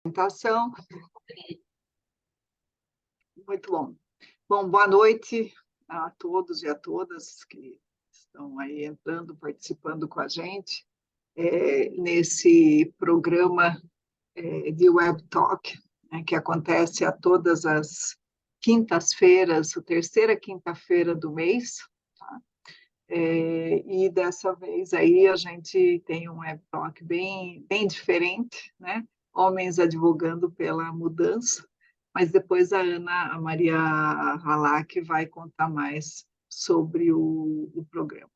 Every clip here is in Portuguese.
Apresentação. Muito bom. Bom, boa noite a todos e a todas que estão aí entrando, participando com a gente nesse programa de Web Talk, que acontece a todas as quintas-feiras, a terceira quinta-feira do mês, tá? E dessa vez aí a gente tem um Web Talk bem diferente, né? Homens advogando pela mudança, mas depois a Maria Halak vai contar mais sobre o programa.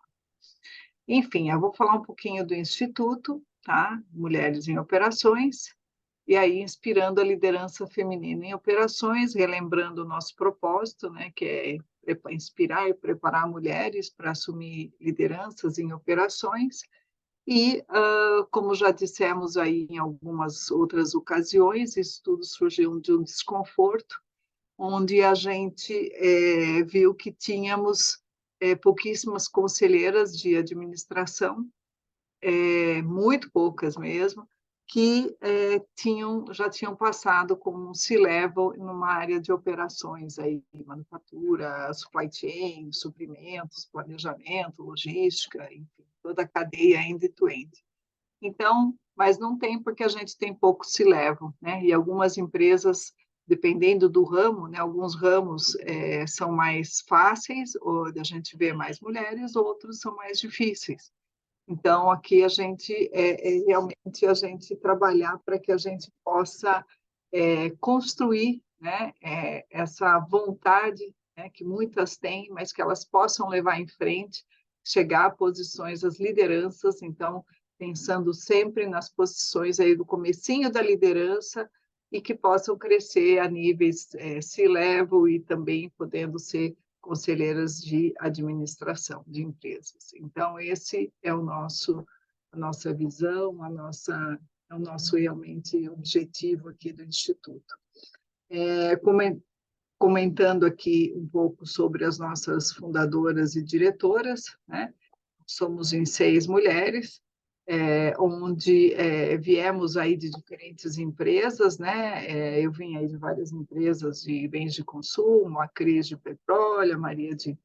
Enfim, eu vou falar um pouquinho do Instituto, tá? Mulheres em Operações, e aí inspirando a liderança feminina em operações, relembrando o nosso propósito, né, que é inspirar e preparar mulheres para assumir lideranças em operações. E, como já dissemos aí em algumas outras ocasiões, isso tudo surgiu de um desconforto, onde a gente viu que tínhamos pouquíssimas conselheiras de administração, muito poucas mesmo, que já tinham passado como um C-level numa área de operações, aí, manufatura, supply chain, suprimentos, planejamento, logística, enfim, toda a cadeia end-to-end. Então, mas não tem porque a gente tem pouco C-level, né? E algumas empresas, dependendo do ramo, né? Alguns ramos são mais fáceis, ou a gente vê mais mulheres, outros são mais difíceis. Então, aqui a gente realmente a gente trabalhar para que a gente possa construir, né, essa vontade, né, que muitas têm, mas que elas possam levar em frente, chegar a posições, as lideranças. Então, pensando sempre nas posições aí do comecinho da liderança e que possam crescer a níveis C-level e também podendo ser conselheiras de administração de empresas. Então, esse é a nossa visão, é o nosso realmente objetivo aqui do Instituto. Comentando aqui um pouco sobre as nossas fundadoras e diretoras, né? Somos em 6 mulheres, onde viemos aí de diferentes empresas, né? Eu vim aí de várias empresas de bens de consumo, a Cris de petróleo, a Maria de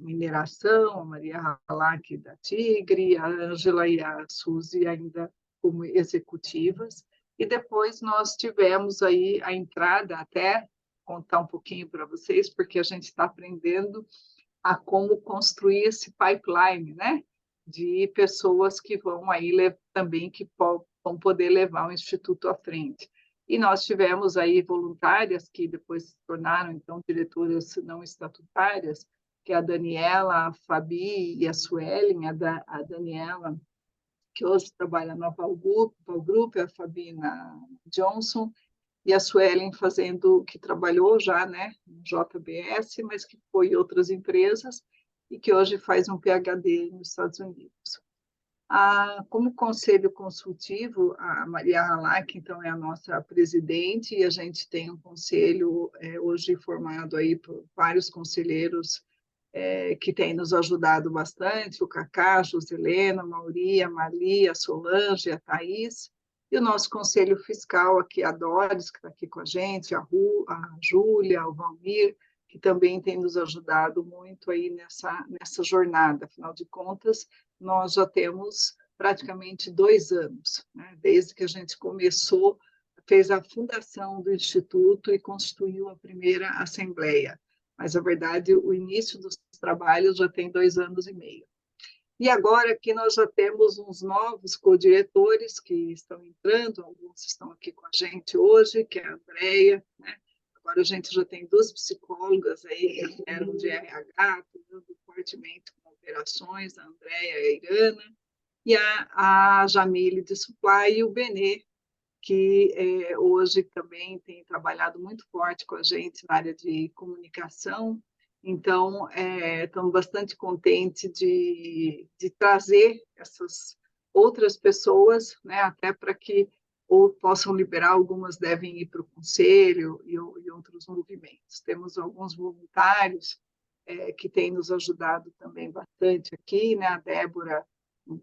mineração, a Maria Halak da Tigre, a Ângela e a Suzy ainda como executivas. E depois nós tivemos aí a entrada, até contar um pouquinho para vocês, porque a gente está aprendendo a como construir esse pipeline, né? De pessoas que vão aí também que vão poder levar o Instituto à frente. E nós tivemos aí voluntárias que depois se tornaram, então, diretoras não estatutárias, que é a Daniela, a Fabi e a Suelen. A Daniela, que hoje trabalha na Val Group, a Fabi na Johnson, e a Suelen fazendo, que trabalhou já, né, no JBS, mas que foi em outras empresas, e que hoje faz um PhD nos Estados Unidos. Como conselho consultivo, a Maria Halak, então, é a nossa presidente, e a gente tem um conselho hoje formado aí por vários conselheiros que têm nos ajudado bastante, o Cacá, a Joselena, a Mauri, a Marli, a Solange, a Thaís, e o nosso conselho fiscal aqui, a Doris, que está aqui com a gente, a Júlia, o Valmir, que também tem nos ajudado muito aí nessa jornada. Afinal de contas, nós já temos praticamente 2 anos, né, desde que a gente começou, fez a fundação do Instituto e constituiu a primeira assembleia. Mas, na verdade, o início dos trabalhos já tem 2 anos e meio. E agora aqui nós já temos uns novos co-diretores que estão entrando, alguns estão aqui com a gente hoje, que é a Andrea, né? Agora a gente já tem 2 psicólogas aí que eram de RH, atuando fortemente com operações, a Andrea e a Irana, e a Jamile de Supply e o Benê, que hoje também tem trabalhado muito forte com a gente na área de comunicação. Então, estamos bastante contentes de trazer essas outras pessoas, né, até para que ou possam liberar, algumas devem ir para o conselho e outros movimentos. Temos alguns voluntários que têm nos ajudado também bastante aqui, né, a Débora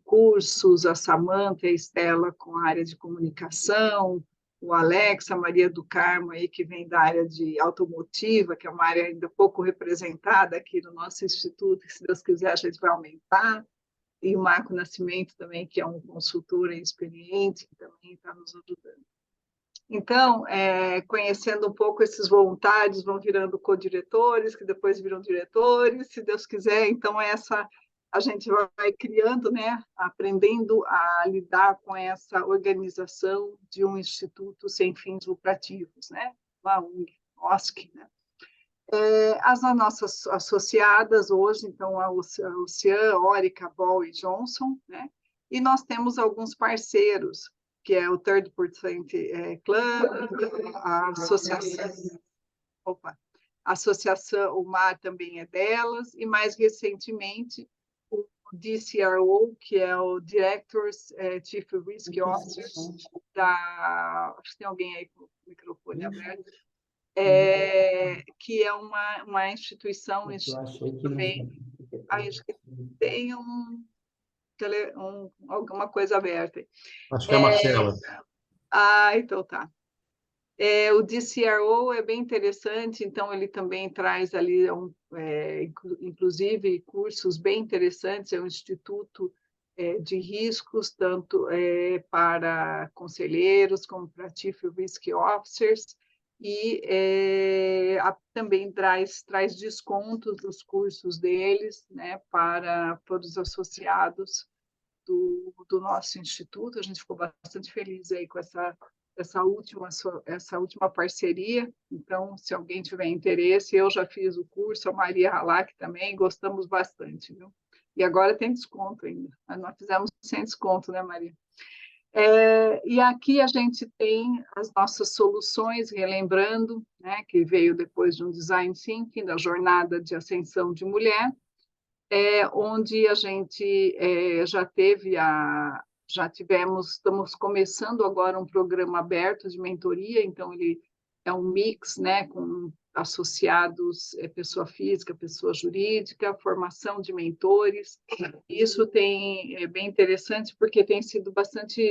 cursos, a Samanta e a Estela com a área de comunicação, o Alex, a Maria do Carmo, aí, que vem da área de automotiva, que é uma área ainda pouco representada aqui no nosso instituto, que, se Deus quiser, a gente vai aumentar, e o Marco Nascimento também, que é um consultor experiente, que também está nos ajudando. Então, conhecendo um pouco esses voluntários, vão virando co-diretores, que depois viram diretores, se Deus quiser. Então, a gente vai criando, né, aprendendo a lidar com essa organização de um instituto sem fins lucrativos, né, uma ONG, OSC, né. As nossas associadas hoje, então, a Ocean, Orica, Ball e Johnson, né, e nós temos alguns parceiros, que é o Third Percent Club, a Associação, o MAR também é delas, e mais recentemente o DCRO, que é o Directors Chief Risk Officers, acho que tem alguém aí com o microfone aberto, que é uma instituição também, acho que tem alguma coisa aberta. Acho que é a Marcela. Então tá. O DCRO é bem interessante, então ele também traz ali, inclusive, cursos bem interessantes, é um instituto de riscos, tanto para conselheiros como para Chief Risk Officers, e também traz descontos dos cursos deles, né, para os associados do nosso instituto. A gente ficou bastante feliz aí com essa última parceria. Então, se alguém tiver interesse, eu já fiz o curso, a Maria Halak também, gostamos bastante, viu? E agora tem desconto ainda. Nós fizemos sem desconto, né, Maria? E aqui a gente tem as nossas soluções, relembrando, né, que veio depois de um design thinking, da jornada de ascensão de mulher, onde a gente estamos começando agora um programa aberto de mentoria, então ele é um mix, né, com associados, pessoa física, pessoa jurídica, formação de mentores. Isso é bem interessante porque tem sido bastante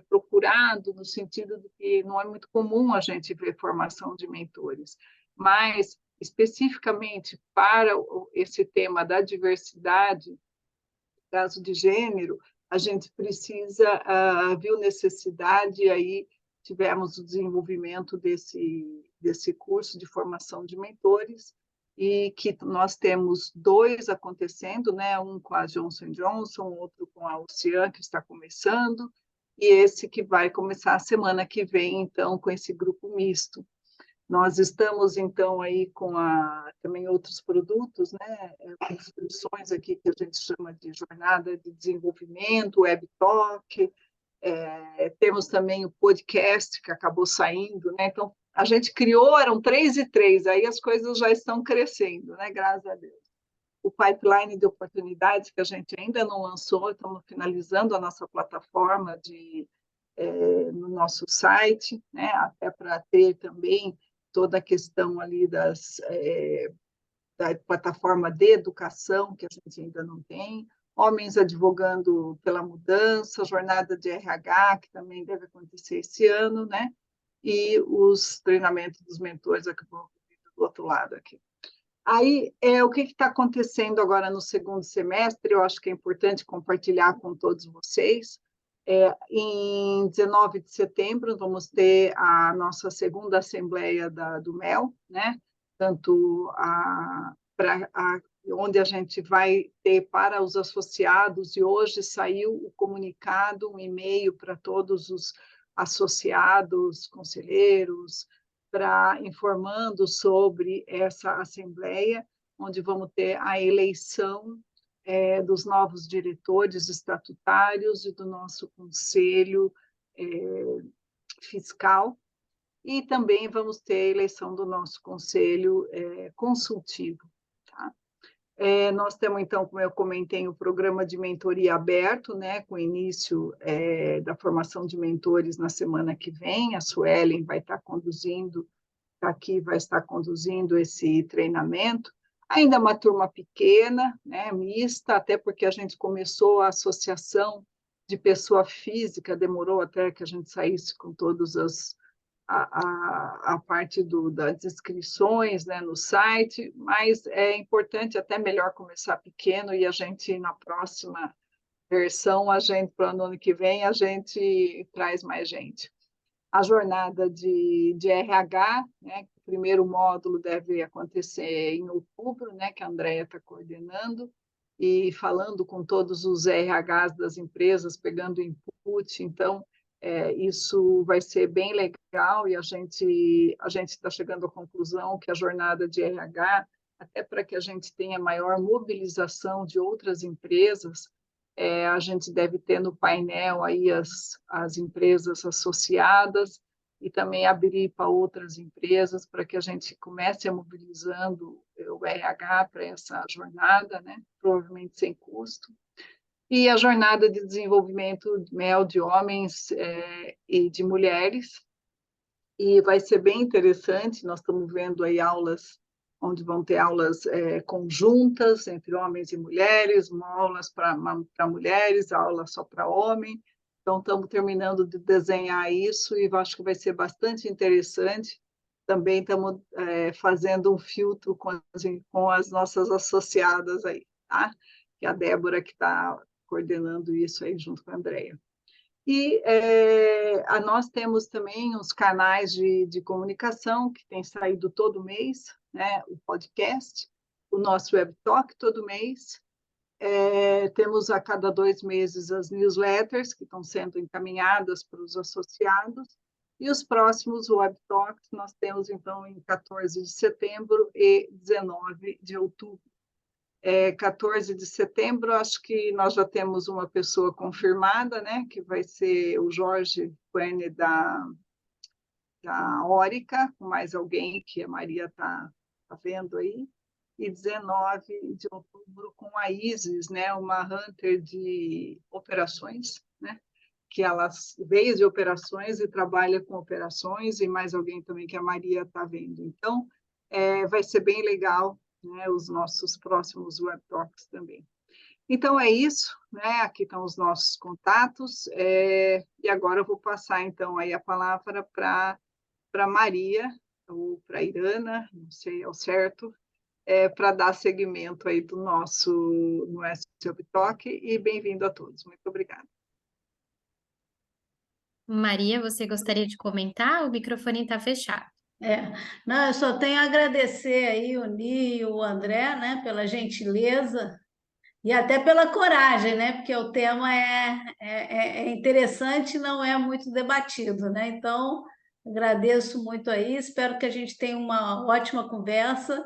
procurado, no sentido de que não é muito comum a gente ver formação de mentores, mas especificamente para esse tema da diversidade, caso de gênero, a gente viu necessidade, e aí tivemos o desenvolvimento desse curso de formação de mentores, e que nós temos 2 acontecendo, né? Um com a Johnson & Johnson, outro com a Ocean, que está começando, e esse que vai começar a semana que vem, então, com esse grupo misto. Nós estamos, então, aí com também outros produtos, né? Instituições aqui que a gente chama de jornada de desenvolvimento, Web Talk, temos também o podcast que acabou saindo, né? Então, a gente criou, eram 3 e 3, aí as coisas já estão crescendo, né? Graças a Deus. O pipeline de oportunidades que a gente ainda não lançou, estamos finalizando a nossa plataforma no nosso site, né? Até para ter também toda a questão ali da plataforma de educação, que a gente ainda não tem, homens advogando pela mudança, jornada de RH, que também deve acontecer esse ano, né? E os treinamentos dos mentores aqui do outro lado aqui. Aí, o que está acontecendo agora no segundo semestre, eu acho que é importante compartilhar com todos vocês. Em 19 de setembro, vamos ter a nossa segunda assembleia do MEL, né? Tanto onde a gente vai ter para os associados, e hoje saiu o comunicado, um e-mail para todos os associados, conselheiros, informando sobre essa assembleia, onde vamos ter a eleição dos novos diretores estatutários e do nosso conselho fiscal, e também vamos ter a eleição do nosso conselho consultivo. Tá? Nós temos, então, como eu comentei, o programa de mentoria aberto, né, com o início da formação de mentores na semana que vem. A Suelen vai estar conduzindo, vai estar conduzindo esse treinamento. Ainda é uma turma pequena, né, mista, até porque a gente começou a associação de pessoa física, demorou até que a gente saísse com todas a parte das inscrições, né, no site, mas é importante, até melhor começar pequeno, e a gente, na próxima versão, para o ano que vem, a gente traz mais gente. A jornada de RH, né, o primeiro módulo deve acontecer em outubro, né, que a Andrea está coordenando, e falando com todos os RHs das empresas, pegando input. Então, isso vai ser bem legal, e a gente está chegando à conclusão que a jornada de RH, até para que a gente tenha maior mobilização de outras empresas, a gente deve ter no painel aí as empresas associadas, e também abrir para outras empresas, para que a gente comece a mobilizando o RH para essa jornada, né? Provavelmente sem custo. E a jornada de desenvolvimento MEL de homens e de mulheres, e vai ser bem interessante. Nós estamos vendo aí aulas onde vão ter aulas conjuntas entre homens e mulheres, aulas para mulheres, aula só para homem. Então, estamos terminando de desenhar isso e acho que vai ser bastante interessante. Também estamos fazendo um filtro com as nossas associadas aí, tá? Que é a Débora que está coordenando isso aí junto com a Andrea. E nós temos também os canais de comunicação que têm saído todo mês, né? O podcast, o nosso web talk todo mês. Temos a cada 2 meses as newsletters que estão sendo encaminhadas para os associados. E os próximos web talks nós temos, então, em 14 de setembro e 19 de outubro. 14 de setembro, acho que nós já temos uma pessoa confirmada, né, que vai ser o Jorge Quene da Órica, com mais alguém que a Maria está vendo aí, e 19 de outubro com a Isis, né, uma hunter de operações, né, que ela veio de operações e trabalha com operações, e mais alguém também que a Maria está vendo. Então, vai ser bem legal, né, os nossos próximos web talks também. Então, é isso, né? Aqui estão os nossos contatos, e agora eu vou passar, então, aí a palavra para Maria, ou para Irana, não sei ao certo, para dar seguimento aí do no Web Talk, e bem-vindo a todos. Muito obrigada. Maria, você gostaria de comentar? O microfone está fechado. Não, eu só tenho a agradecer aí o Ni e o André, né, pela gentileza e até pela coragem, né, porque o tema é interessante e não é muito debatido, né, então agradeço muito aí, espero que a gente tenha uma ótima conversa.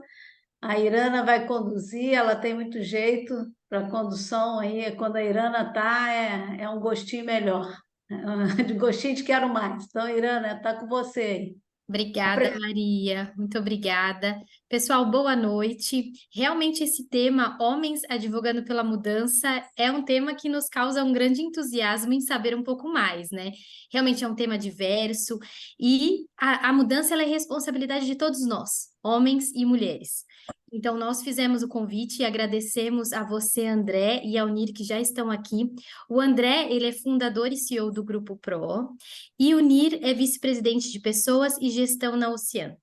A Irana vai conduzir, ela tem muito jeito para condução aí, quando a Irana está, é um gostinho melhor, de gostinho de quero mais. Então, Irana, está com você aí. Obrigada, Maria. Muito obrigada. Pessoal, boa noite. Realmente esse tema, Homens Advogando pela Mudança, é um tema que nos causa um grande entusiasmo em saber um pouco mais, né? Realmente é um tema diverso e a mudança ela é responsabilidade de todos nós, homens e mulheres. Então, nós fizemos o convite e agradecemos a você, André, e ao Nir, que já estão aqui. O André, ele é fundador e CEO do Grupo Pro, e o Nir é vice-presidente de Pessoas e Gestão na Oceano.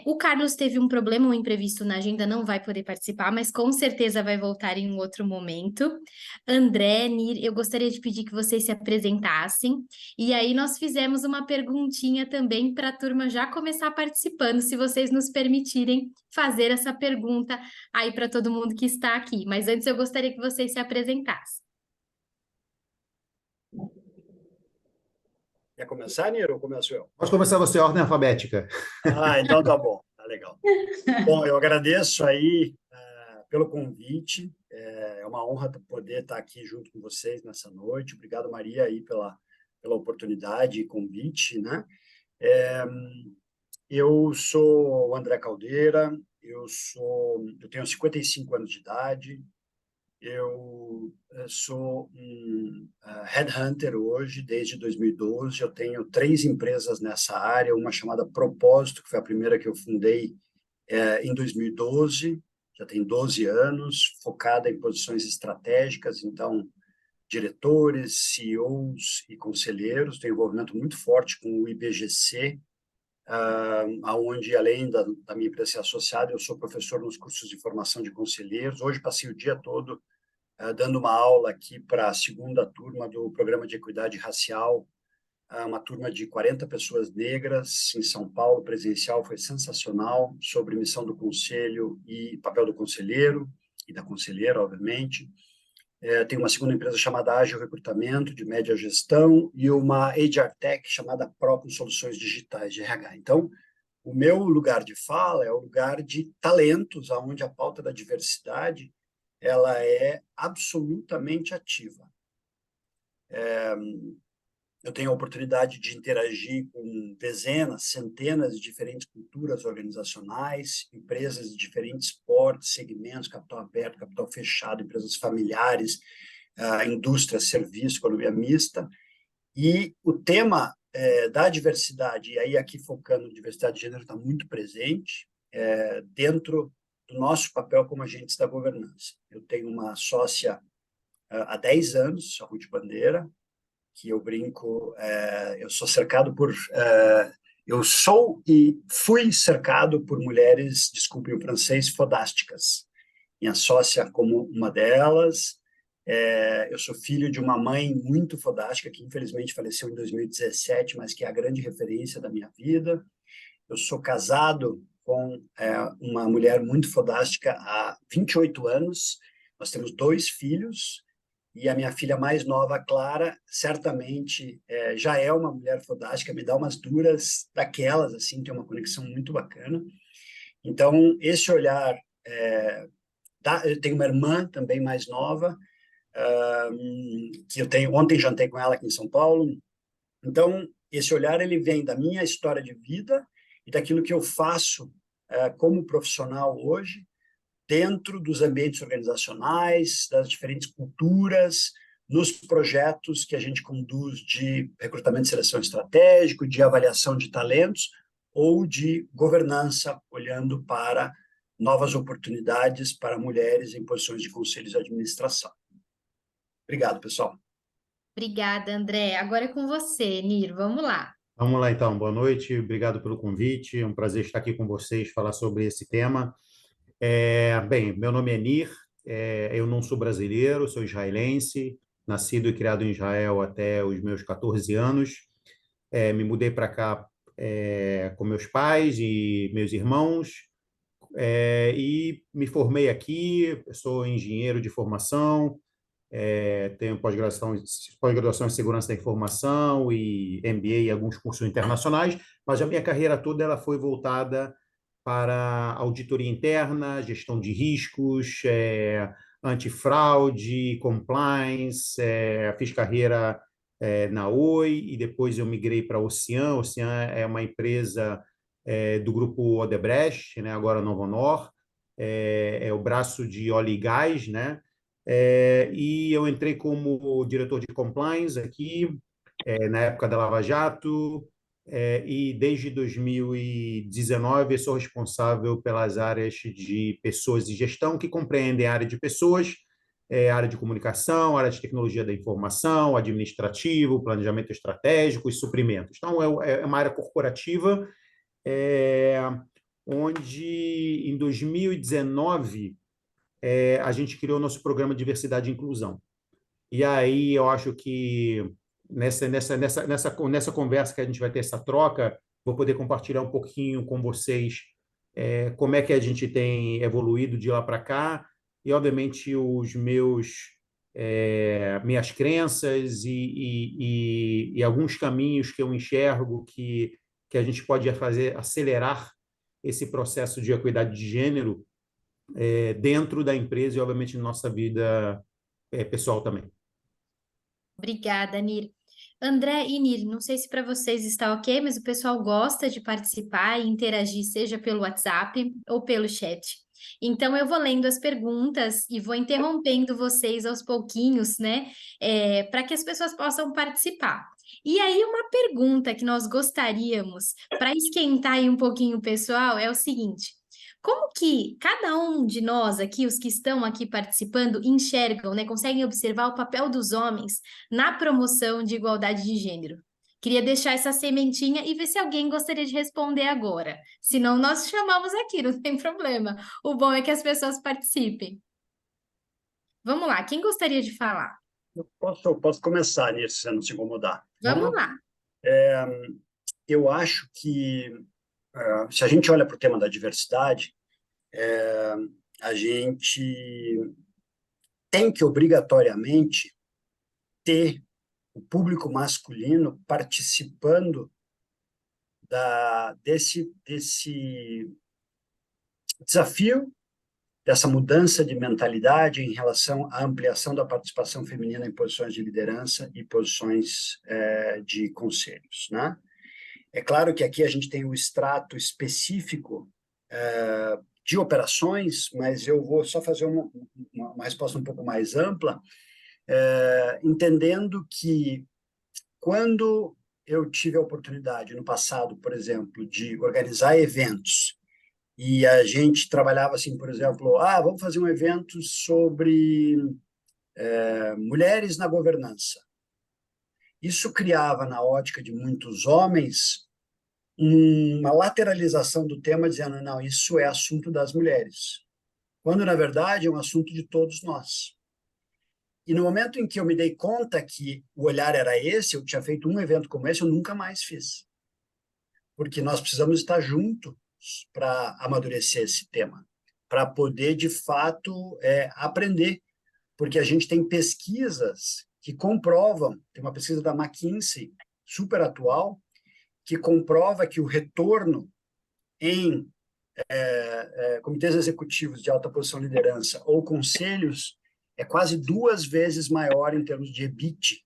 O Carlos teve um problema, um imprevisto na agenda, não vai poder participar, mas com certeza vai voltar em um outro momento. André, Nir, eu gostaria de pedir que vocês se apresentassem, e aí nós fizemos uma perguntinha também para a turma já começar participando, se vocês nos permitirem fazer essa pergunta aí para todo mundo que está aqui. Mas antes eu gostaria que vocês se apresentassem. Quer começar, Niro, ou começo eu? Pode começar você, a ordem alfabética. Então tá bom, tá legal. Bom, eu agradeço aí pelo convite, é uma honra poder estar aqui junto com vocês nessa noite. Obrigado, Maria, aí pela oportunidade e convite, né? Eu sou o André Caldeira, eu tenho 55 anos de idade, eu sou um headhunter hoje, desde 2012. Eu tenho 3 empresas nessa área, uma chamada Propósito, que foi a primeira que eu fundei em 2012, já tem 12 anos, focada em posições estratégicas, então, diretores, CEOs e conselheiros. Tenho envolvimento muito forte com o IBGC, onde, além da minha empresa ser associada, eu sou professor nos cursos de formação de conselheiros. Hoje passei o dia todo dando uma aula aqui para a segunda turma do Programa de Equidade Racial, uma turma de 40 pessoas negras em São Paulo, presencial, foi sensacional, sobre missão do conselho e papel do conselheiro e da conselheira, obviamente. Tem uma segunda empresa chamada Ágil Recrutamento, de média gestão, e uma HR Tech chamada Pro, com soluções digitais de RH. Então, o meu lugar de fala é o lugar de talentos, onde a pauta da diversidade ela é absolutamente ativa. Eu tenho a oportunidade de interagir com dezenas, centenas de diferentes culturas organizacionais, empresas de diferentes portes, segmentos, capital aberto, capital fechado, empresas familiares, indústria, serviço, economia mista. E o tema da diversidade, e aí aqui focando em diversidade de gênero, está muito presente dentro do nosso papel como agentes da governança. Eu tenho uma sócia há 10 anos, a Ruth Bandeira, que eu brinco, eu sou cercado por... eu sou e fui cercado por mulheres, desculpem o francês, fodásticas. Minha sócia como uma delas. Eu sou filho de uma mãe muito fodástica, que infelizmente faleceu em 2017, mas que é a grande referência da minha vida. Eu sou casado com uma mulher muito fodástica há 28 anos. Nós temos 2 filhos, e a minha filha mais nova, Clara, certamente já é uma mulher fodástica, me dá umas duras daquelas, assim, tem uma conexão muito bacana. Então, esse olhar... eu tenho uma irmã também mais nova, que eu tenho... Ontem jantei com ela aqui em São Paulo. Então, esse olhar ele vem da minha história de vida e daquilo que eu faço como profissional hoje, dentro dos ambientes organizacionais, das diferentes culturas, nos projetos que a gente conduz de recrutamento e seleção estratégico, de avaliação de talentos ou de governança, olhando para novas oportunidades para mulheres em posições de conselhos de administração. Obrigado, pessoal. Obrigada, André. Agora é com você, Nir. Vamos lá. Vamos lá, então. Boa noite. Obrigado pelo convite. É um prazer estar aqui com vocês, falar sobre esse tema. Bem, meu nome é Nir. Eu não sou brasileiro, sou israelense, nascido e criado em Israel até os meus 14 anos. Me mudei para cá com meus pais e meus irmãos, e me formei aqui. Eu sou engenheiro de formação, tenho pós-graduação em segurança da informação e MBA e alguns cursos internacionais, mas a minha carreira toda ela foi voltada para auditoria interna, gestão de riscos, antifraude, compliance. Fiz carreira na Oi e depois eu migrei para a Ocean. Ocean é uma empresa do grupo Odebrecht, né, agora Novonor, é o braço de óleo e gás, né? E eu entrei como diretor de compliance aqui, na época da Lava Jato, e desde 2019 eu sou responsável pelas áreas de pessoas e gestão, que compreendem a área de pessoas, a área de comunicação, a área de tecnologia da informação, administrativo, planejamento estratégico e suprimentos. Então, é uma área corporativa, onde em 2019 a gente criou nosso programa Diversidade e Inclusão. E aí eu acho que nessa conversa que a gente vai ter, essa troca, vou poder compartilhar um pouquinho com vocês como é que a gente tem evoluído de lá para cá e, obviamente, minhas crenças e alguns caminhos que eu enxergo que a gente pode fazer acelerar esse processo de equidade de gênero dentro da empresa e, obviamente, na nossa vida pessoal também. Obrigada, Nir. André e Nir, não sei se para vocês está ok, mas o pessoal gosta de participar e interagir, seja pelo WhatsApp ou pelo chat. Então, eu vou lendo as perguntas e vou interrompendo vocês aos pouquinhos, né? Para que as pessoas possam participar. E aí, uma pergunta que nós gostaríamos, para esquentar aí um pouquinho o pessoal, é o seguinte: Como que cada um de nós aqui, os que estão aqui participando, enxergam, né, conseguem observar o papel dos homens na promoção de igualdade de gênero? Queria deixar essa sementinha e ver se alguém gostaria de responder agora. Senão, nós chamamos aqui, não tem problema. O bom é que as pessoas participem. Vamos lá, quem gostaria de falar? Eu posso começar nisso, se não se incomodar. Vamos lá. Eu acho que, se a gente olha para o tema da diversidade, a gente tem que obrigatoriamente ter o público masculino participando desse desafio, dessa mudança de mentalidade em relação à ampliação da participação feminina em posições de liderança e posições de conselhos, né? É claro que aqui a gente tem o extrato específico de operações, mas eu vou só fazer uma resposta um pouco mais ampla, entendendo que quando eu tive a oportunidade no passado, por exemplo, de organizar eventos, e a gente trabalhava assim, por exemplo, vamos fazer um evento sobre mulheres na governança. Isso criava, na ótica de muitos homens, uma lateralização do tema, dizendo, não, isso é assunto das mulheres, quando, na verdade, é um assunto de todos nós. E no momento em que eu me dei conta que o olhar era esse, eu tinha feito um evento como esse, eu nunca mais fiz. Porque nós precisamos estar juntos para amadurecer esse tema, para poder, de fato, aprender. Porque a gente tem pesquisas que comprovam, tem uma pesquisa da McKinsey, super atual, que comprova que o retorno em comitês executivos de alta posição de liderança ou conselhos é quase 2 vezes maior em termos de EBIT,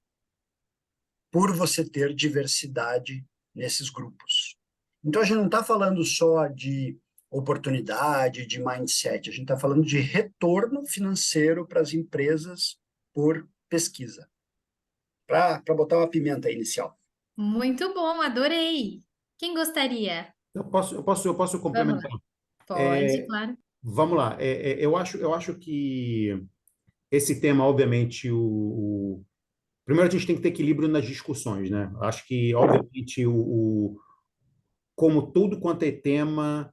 por você ter diversidade nesses grupos. Então, a gente não está falando só de oportunidade, de mindset, a gente está falando de retorno financeiro para as empresas por pesquisa. Para botar uma pimenta inicial. Muito bom, adorei. Quem gostaria? Eu posso Vamos complementar. lá. Pode, claro. Vamos lá. Eu acho que esse tema, obviamente, primeiro a gente tem que ter equilíbrio nas discussões, né? Acho que, obviamente, como tudo quanto é tema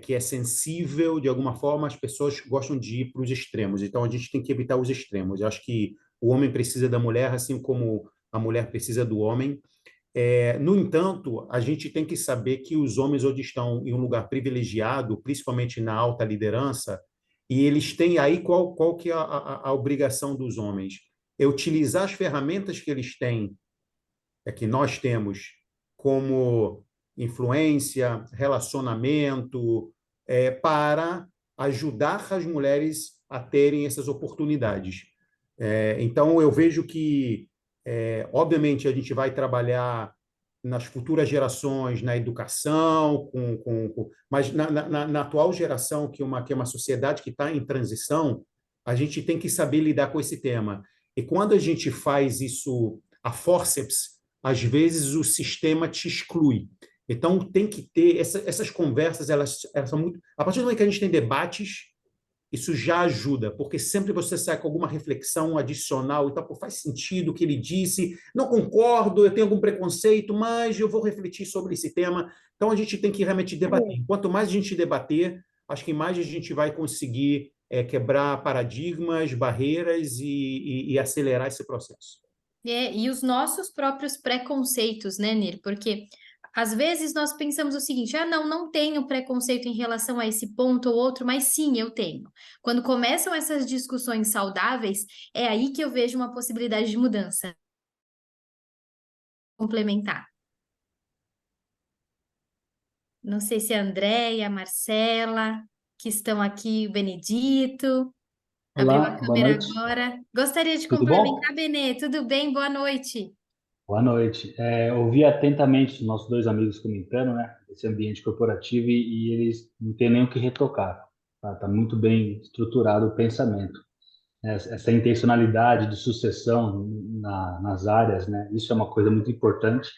que é sensível, de alguma forma, as pessoas gostam de ir para os extremos. Então, a gente tem que evitar os extremos. Eu acho que o homem precisa da mulher, assim como a mulher precisa do homem. No entanto, a gente tem que saber que os homens hoje estão em um lugar privilegiado, principalmente na alta liderança, e eles têm aí qual que é a obrigação dos homens? É utilizar as ferramentas que eles têm, que nós temos, como influência, relacionamento, para ajudar as mulheres a terem essas oportunidades. Então, eu vejo que, obviamente, a gente vai trabalhar nas futuras gerações, na educação, mas na atual geração, que é uma sociedade que está em transição, a gente tem que saber lidar com esse tema. E quando a gente faz isso a forceps, às vezes o sistema te exclui. Então, tem que ter essas conversas, elas são muito... A partir do momento que a gente tem debates, isso já ajuda, porque sempre você sai com alguma reflexão adicional e tal, pô, faz sentido o que ele disse, não concordo, eu tenho algum preconceito, mas eu vou refletir sobre esse tema. Então, a gente tem que realmente debater. Quanto mais a gente debater, acho que mais a gente vai conseguir quebrar paradigmas, barreiras e acelerar esse processo. E os nossos próprios preconceitos, né, Nir? Porque às vezes nós pensamos o seguinte: não tenho preconceito em relação a esse ponto ou outro, mas sim, eu tenho. Quando começam essas discussões saudáveis, é aí que eu vejo uma possibilidade de mudança. Complementar. Não sei se é a Andréia, a Marcela, que estão aqui, o Benedito. Abriu a Olá, boa câmera noite. agora. Gostaria de Tudo bom? complementar, Benê. Tudo bem? Boa noite. Boa noite. Ouvi atentamente os nossos dois amigos comentando, né, esse ambiente corporativo e eles não têm nem o que retocar. Tá muito bem estruturado o pensamento. Essa intencionalidade de sucessão nas áreas, né, isso é uma coisa muito importante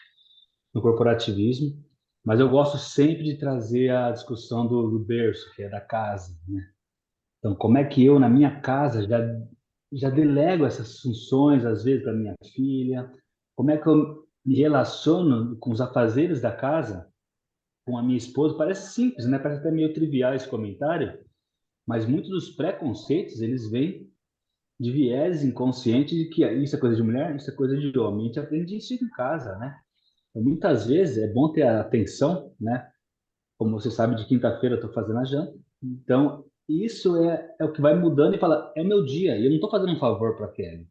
no corporativismo. Mas eu gosto sempre de trazer a discussão do berço, que é da casa, né? Então, como é que eu, na minha casa, já delego essas funções, às vezes, para minha filha? Como é que eu me relaciono com os afazeres da casa, com a minha esposa? Parece simples, né? Parece até meio trivial esse comentário, mas muitos dos preconceitos, eles vêm de viés inconsciente de que isso é coisa de mulher, isso é coisa de homem. A gente aprende isso em casa, né? Então, muitas vezes é bom ter a atenção, né? Como você sabe, de quinta-feira eu estou fazendo a janta. Então, isso é o que vai mudando e fala, é meu dia, e eu não estou fazendo um favor para a Kelly.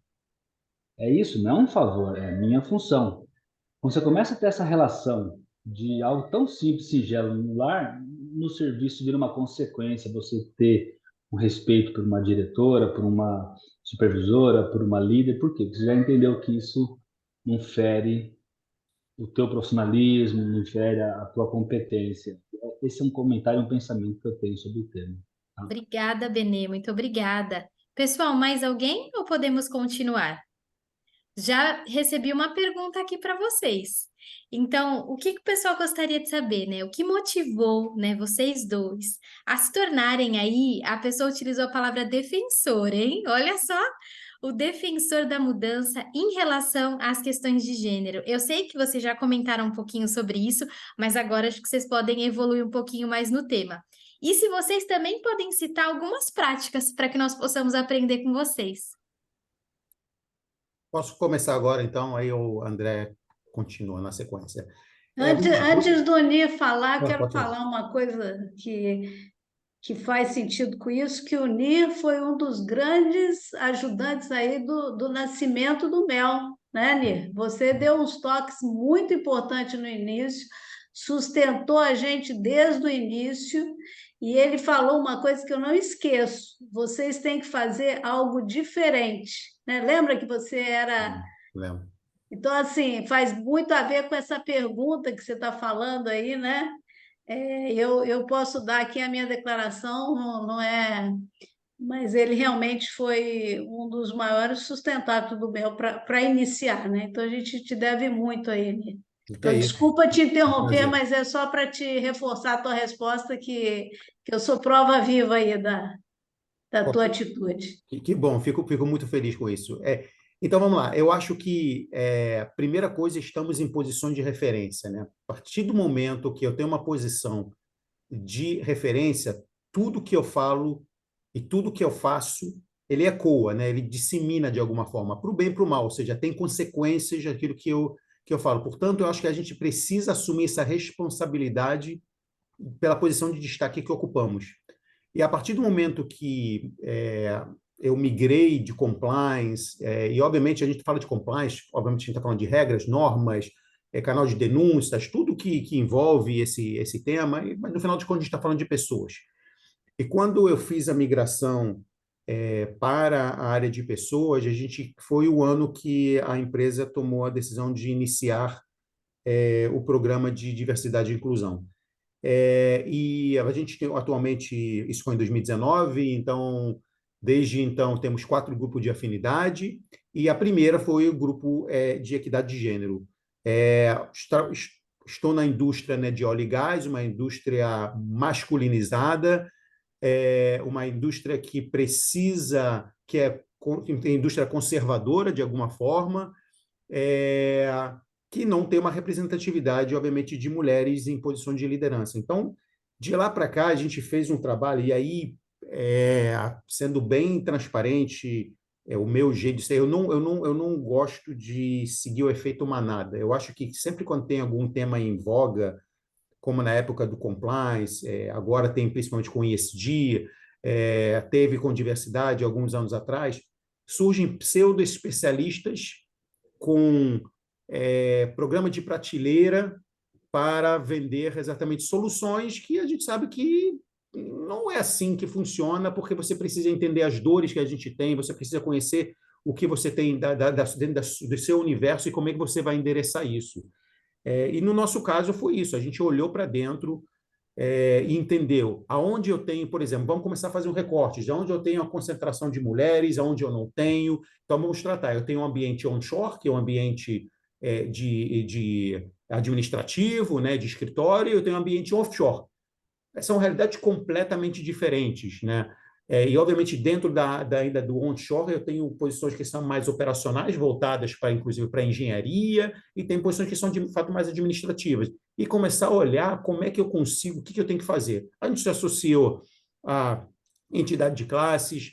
É isso, não é um favor, é a minha função. Quando você começa a ter essa relação de algo tão simples, singelo no lar, no serviço vira uma consequência, você ter um respeito por uma diretora, por uma supervisora, por uma líder, por quê? Porque você já entendeu que isso não fere o teu profissionalismo, não fere a tua competência. Esse é um comentário, um pensamento que eu tenho sobre o tema. Tá? Obrigada, Benê, muito obrigada. Pessoal, mais alguém ou podemos continuar? Já recebi uma pergunta aqui para vocês. Então, o que o pessoal gostaria de saber, né? O que motivou, né, vocês dois a se tornarem aí, a pessoa utilizou a palavra defensor, hein? Olha só, o defensor da mudança em relação às questões de gênero. Eu sei que vocês já comentaram um pouquinho sobre isso, mas agora acho que vocês podem evoluir um pouquinho mais no tema. E se vocês também podem citar algumas práticas para que nós possamos aprender com vocês. Posso começar agora, então, aí o André continua na sequência. Antes do Nir falar, quero Pode falar. falar uma coisa que faz sentido com isso, que o Nir foi um dos grandes ajudantes aí do nascimento do Mel, né, Nir? Você deu uns toques muito importantes no início, sustentou a gente desde o início, e ele falou uma coisa que eu não esqueço: vocês têm que fazer algo diferente, né? Lembra que você era... Lembro. Então, assim, faz muito a ver com essa pergunta que você está falando aí, né? Eu posso dar aqui a minha declaração, não é, mas ele realmente foi um dos maiores sustentáculos do Mel para iniciar, né? Então a gente te deve muito a ele. Que é Então, isso. desculpa te interromper, Prazer. mas é só para te reforçar a tua resposta, que eu sou prova viva aí da tua atitude. Que bom, fico muito feliz com isso. Então, vamos lá. Eu acho que, primeira coisa, estamos em posições de referência, né? A partir do momento que eu tenho uma posição de referência, tudo que eu falo e tudo que eu faço, ele ecoa, né? Ele dissemina de alguma forma, para o bem e para o mal, ou seja, tem consequências daquilo que eu falo. Portanto, eu acho que a gente precisa assumir essa responsabilidade pela posição de destaque que ocupamos. E a partir do momento que eu migrei de compliance, e obviamente a gente fala de compliance, obviamente a gente está falando de regras, normas, canal de denúncias, tudo que envolve esse tema, mas no final de contas a gente está falando de pessoas. E quando eu fiz a migração para a área de pessoas, foi o ano que a empresa tomou a decisão de iniciar o programa de diversidade e inclusão. E a gente tem atualmente, isso foi em 2019, então, desde então, temos 4 grupos de afinidade, e a primeira foi o grupo de equidade de gênero. Estou na indústria, né, de óleo e gás, uma indústria masculinizada, uma indústria que precisa, que é indústria conservadora, de alguma forma, que não tem uma representatividade, obviamente, de mulheres em posições de liderança. Então, de lá para cá, a gente fez um trabalho, e aí, sendo bem transparente, o meu jeito de ser, eu não gosto de seguir o efeito manada. Eu acho que sempre quando tem algum tema em voga, como na época do compliance, agora tem principalmente com ESG, teve com diversidade alguns anos atrás, surgem pseudo-especialistas com programa de prateleira para vender exatamente soluções que a gente sabe que não é assim que funciona, porque você precisa entender as dores que a gente tem, você precisa conhecer o que você tem dentro do seu universo e como é que você vai endereçar isso. E no nosso caso foi isso, a gente olhou para dentro e entendeu aonde eu tenho, por exemplo, vamos começar a fazer um recorte, de onde eu tenho a concentração de mulheres, aonde eu não tenho, então vamos tratar, eu tenho um ambiente onshore, que é um ambiente administrativo, né, de escritório, e eu tenho um ambiente offshore. São realidades completamente diferentes, né? E, obviamente, dentro ainda do onshore, eu tenho posições que são mais operacionais, voltadas inclusive para engenharia, e tem posições que são, de fato, mais administrativas. E começar a olhar como é que eu consigo, o que eu tenho que fazer. A gente se associou à entidade de classes,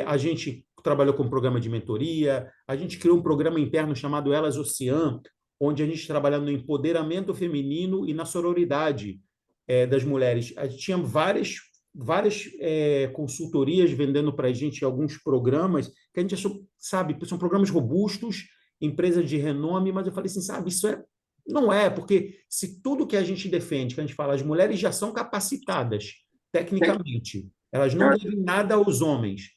a gente trabalhou com um programa de mentoria, a gente criou um programa interno chamado Elas Ocean, onde a gente trabalha no empoderamento feminino e na sororidade das mulheres. A gente tinha várias consultorias vendendo para a gente alguns programas que a gente achou, sabe, são programas robustos, empresas de renome, mas eu falei assim, sabe, não é, porque se tudo que a gente defende, que a gente fala, as mulheres já são capacitadas tecnicamente, elas não devem nada aos homens.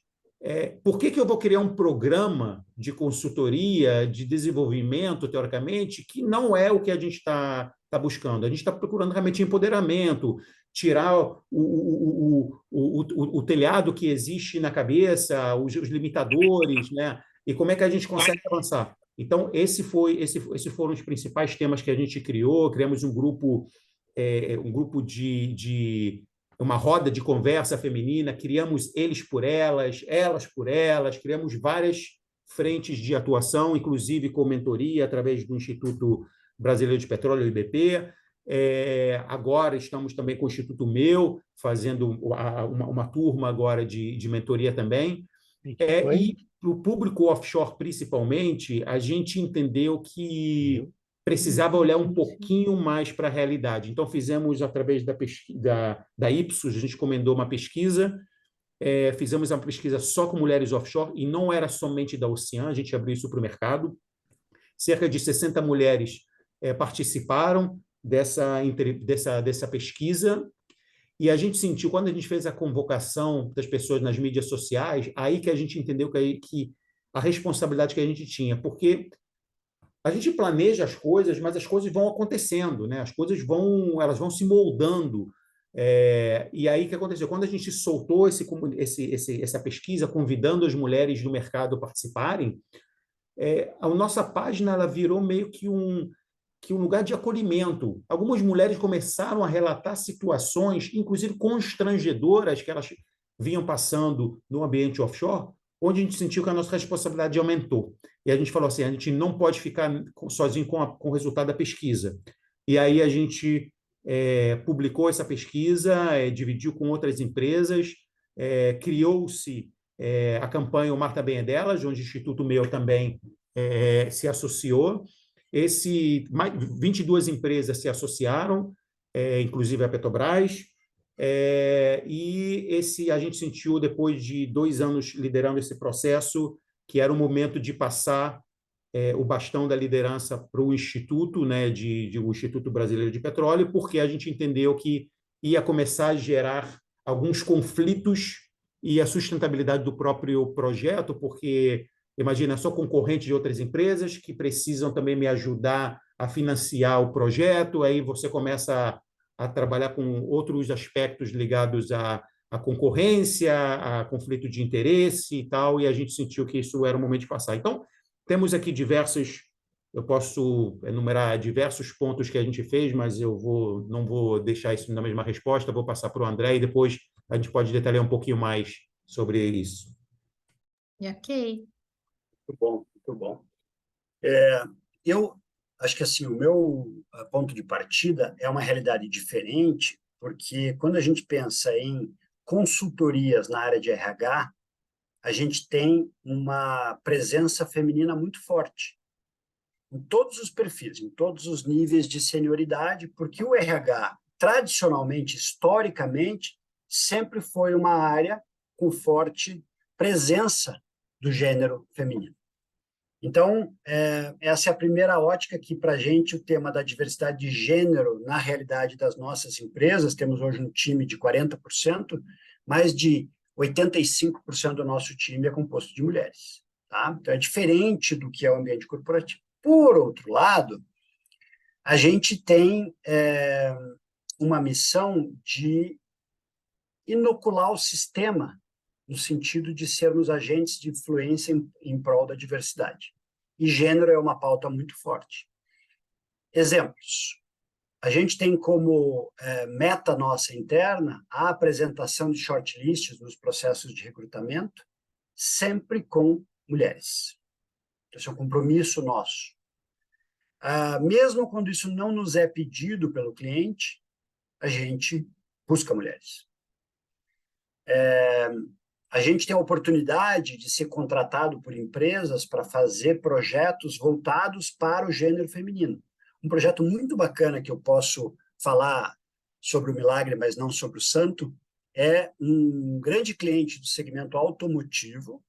Por que eu vou criar um programa de consultoria, de desenvolvimento, teoricamente, que não é o que a gente está buscando? A gente está procurando realmente empoderamento, tirar o telhado que existe na cabeça, os limitadores, né? E como é que a gente consegue avançar? Então, esses foram os principais temas que a gente criou. Criamos um grupo de uma roda de conversa feminina, criamos eles por elas por elas, criamos várias frentes de atuação, inclusive com mentoria através do Instituto Brasileiro de Petróleo, IBP. Agora estamos também com o Instituto Meu, fazendo uma turma agora de mentoria também. E para o público offshore, principalmente, a gente entendeu que precisava olhar um pouquinho mais para a realidade. Então, fizemos, através da Ipsos, a gente encomendou uma pesquisa, fizemos uma pesquisa só com mulheres offshore, e não era somente da Ocean, a gente abriu isso para o mercado. Cerca de 60 mulheres participaram dessa pesquisa, e a gente sentiu, quando a gente fez a convocação das pessoas nas mídias sociais, aí que a gente entendeu que a responsabilidade que a gente tinha, porque a gente planeja as coisas, mas as coisas vão acontecendo, né? As coisas elas vão se moldando. E aí o que aconteceu? Quando a gente soltou essa pesquisa, convidando as mulheres do mercado a participarem, a nossa página ela virou meio que um lugar de acolhimento. Algumas mulheres começaram a relatar situações, inclusive constrangedoras, que elas vinham passando no ambiente offshore, onde a gente sentiu que a nossa responsabilidade aumentou. E a gente falou assim, a gente não pode ficar sozinho com o resultado da pesquisa. E aí a gente publicou essa pesquisa, dividiu com outras empresas, criou-se a campanha O Mar Também é Delas, onde o Instituto Meu também se associou. 22 empresas se associaram, inclusive a Petrobras, e a gente sentiu, depois de 2 anos liderando esse processo, que era o momento de passar o bastão da liderança para o Instituto, né, o Instituto Brasileiro de Petróleo, porque a gente entendeu que ia começar a gerar alguns conflitos e a sustentabilidade do próprio projeto, porque, imagina, sou concorrente de outras empresas que precisam também me ajudar a financiar o projeto, aí você começa a trabalhar com outros aspectos ligados à concorrência, a conflito de interesse e tal, e a gente sentiu que isso era o momento de passar. Então, temos aqui eu posso enumerar diversos pontos que a gente fez, mas não vou deixar isso na mesma resposta, vou passar para o André e depois a gente pode detalhar um pouquinho mais sobre isso. Ok. Muito bom, muito bom. Eu acho que assim, o meu ponto de partida é uma realidade diferente, porque quando a gente pensa em consultorias na área de RH, a gente tem uma presença feminina muito forte, em todos os perfis, em todos os níveis de senioridade, porque o RH, tradicionalmente, historicamente, sempre foi uma área com forte presença do gênero feminino. Então, essa é a primeira ótica que, para a gente, o tema da diversidade de gênero na realidade das nossas empresas, temos hoje um time de 40%, mais de 85% do nosso time é composto de mulheres. Tá? Então, é diferente do que é o ambiente corporativo. Por outro lado, a gente tem uma missão de inocular o sistema no sentido de sermos agentes de influência em prol da diversidade. E gênero é uma pauta muito forte. Exemplos. A gente tem como meta nossa interna a apresentação de shortlists nos processos de recrutamento, sempre com mulheres. Esse é um compromisso nosso. Mesmo quando isso não nos é pedido pelo cliente, a gente busca mulheres. A gente tem a oportunidade de ser contratado por empresas para fazer projetos voltados para o gênero feminino. Um projeto muito bacana que eu posso falar sobre o milagre, mas não sobre o santo, é um grande cliente do segmento automotivo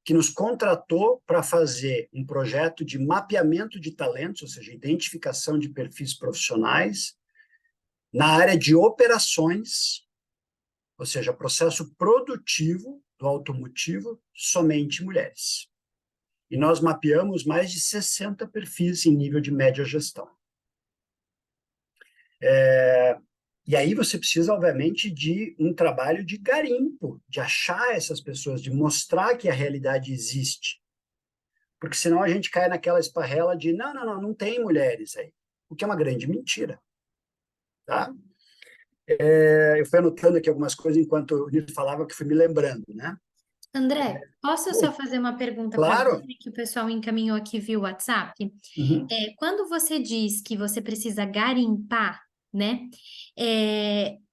que nos contratou para fazer um projeto de mapeamento de talentos, ou seja, identificação de perfis profissionais, na área de operações, ou seja, processo produtivo do automotivo, somente mulheres. E nós mapeamos mais de 60 perfis em nível de média gestão. E aí você precisa, obviamente, de um trabalho de garimpo, de achar essas pessoas, de mostrar que a realidade existe. Porque senão a gente cai naquela esparrela de não tem mulheres aí, o que é uma grande mentira. Tá? Eu fui anotando aqui algumas coisas enquanto o Nito falava, que fui me lembrando, né? André, posso só fazer uma pergunta para Claro. você que o pessoal encaminhou aqui via WhatsApp? Uhum. Quando você diz que você precisa garimpar, né?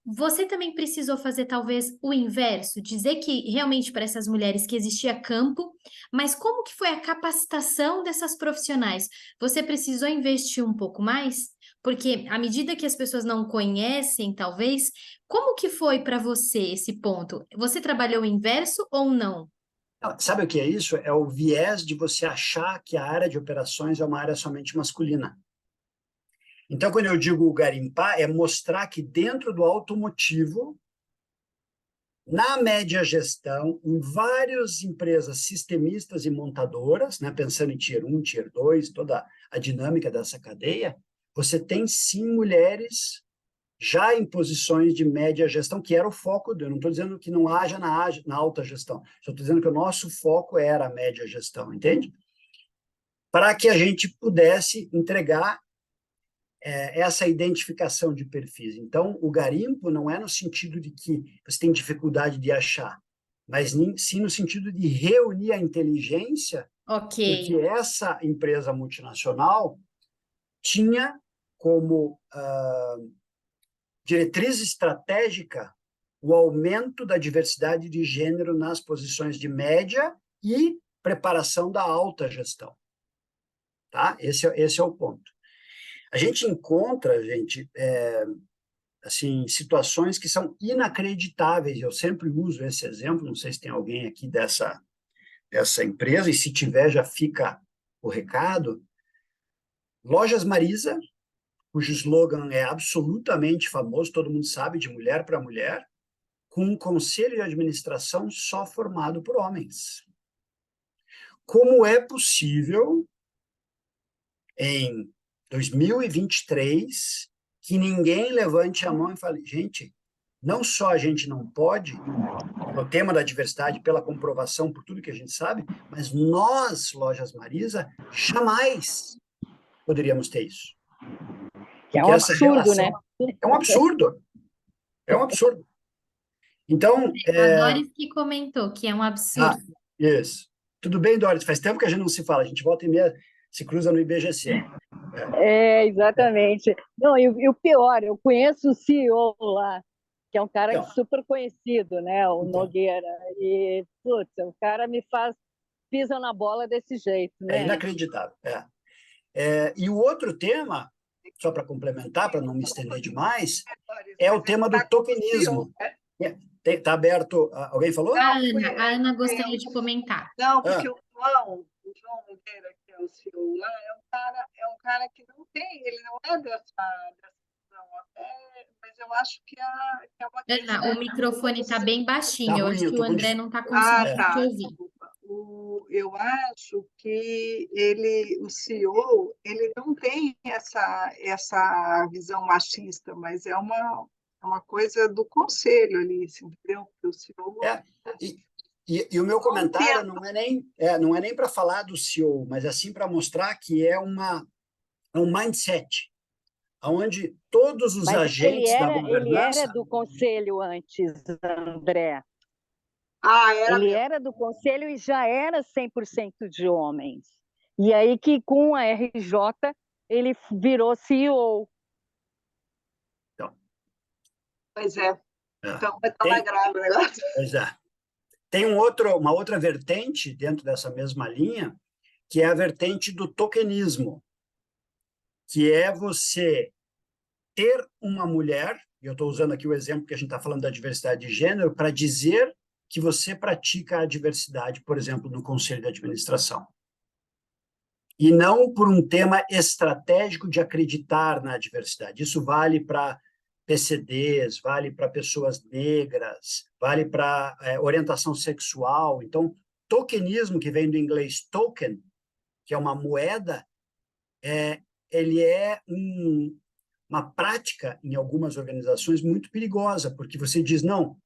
Você também precisou fazer talvez o inverso, dizer que realmente para essas mulheres que existia campo, mas como que foi a capacitação dessas profissionais? Você precisou investir um pouco mais? Porque à medida que as pessoas não conhecem, talvez, como que foi para você esse ponto? Você trabalhou o inverso ou não? Sabe o que é isso? É o viés de você achar que a área de operações é uma área somente masculina. Então, quando eu digo garimpar, é mostrar que dentro do automotivo, na média gestão, em várias empresas sistemistas e montadoras, né, pensando em Tier 1, Tier 2, toda a dinâmica dessa cadeia, você tem sim mulheres já em posições de média gestão, que era o foco, eu não estou dizendo que não haja na alta gestão, só estou dizendo que o nosso foco era a média gestão, entende? Para que a gente pudesse entregar essa identificação de perfis. Então, o garimpo não é no sentido de que você tem dificuldade de achar, mas sim no sentido de reunir a inteligência, porque essa empresa multinacional tinha como diretriz estratégica o aumento da diversidade de gênero nas posições de média e preparação da alta gestão. Tá? Esse é o ponto. A gente encontra, assim, situações que são inacreditáveis. Eu sempre uso esse exemplo, não sei se tem alguém aqui dessa empresa, e se tiver já fica o recado. Lojas Marisa, cujo slogan é absolutamente famoso, todo mundo sabe, de mulher para mulher, com um conselho de administração só formado por homens. Como é possível, em 2023, que ninguém levante a mão e fale, gente, não só a gente não pode, no tema da diversidade, pela comprovação, por tudo que a gente sabe, mas nós, Lojas Marisa, jamais poderíamos ter isso. Que é um absurdo, né? É um absurdo. É um absurdo. Então... A Doris que comentou que é um absurdo. Isso. Tudo bem, Doris? Faz tempo que a gente não se fala. A gente volta e meia, se cruza no IBGC. Exatamente. Não, e o pior, eu conheço o CEO lá, que é um cara super conhecido, né? O Nogueira. E, putz, o cara pisa na bola desse jeito, né? É inacreditável. E o outro tema, só para complementar, para não me estender demais, é o tema do tokenismo. Está aberto. Alguém falou? A Ana gostaria de comentar. Não, porque o João Nogueira, que é o CEO lá, é um cara que não tem, ele não é dessa visão até, mas eu acho que é uma questão. Ana, o microfone está bem baixinho, eu acho que o André não está conseguindo te ouvir. Desculpa. Eu acho que o CEO, ele não tem essa visão machista, mas é uma coisa do conselho ali, entendeu? O CEO... E o meu comentário não é nem para falar do CEO, mas assim para mostrar que é um mindset. onde todos os Mas agentes da ele governança... era do conselho antes, André. Era Ele mesmo. era do conselho e já era 100% de homens. E aí que com a RJ ele virou CEO. Então, Pois é. é. Então vai estar mais grave o negócio. Pois é. Tem uma outra vertente dentro dessa mesma linha, que é a vertente do tokenismo, que é você ter uma mulher, e eu estou usando aqui o exemplo que a gente está falando da diversidade de gênero, para dizer que você pratica a diversidade, por exemplo, no conselho de administração. E não por um tema estratégico de acreditar na diversidade. Isso vale para PCDs, vale para pessoas negras, vale para orientação sexual. Então, tokenismo, que vem do inglês token, que é uma moeda, ele é uma prática, em algumas organizações, muito perigosa, porque você diz, não,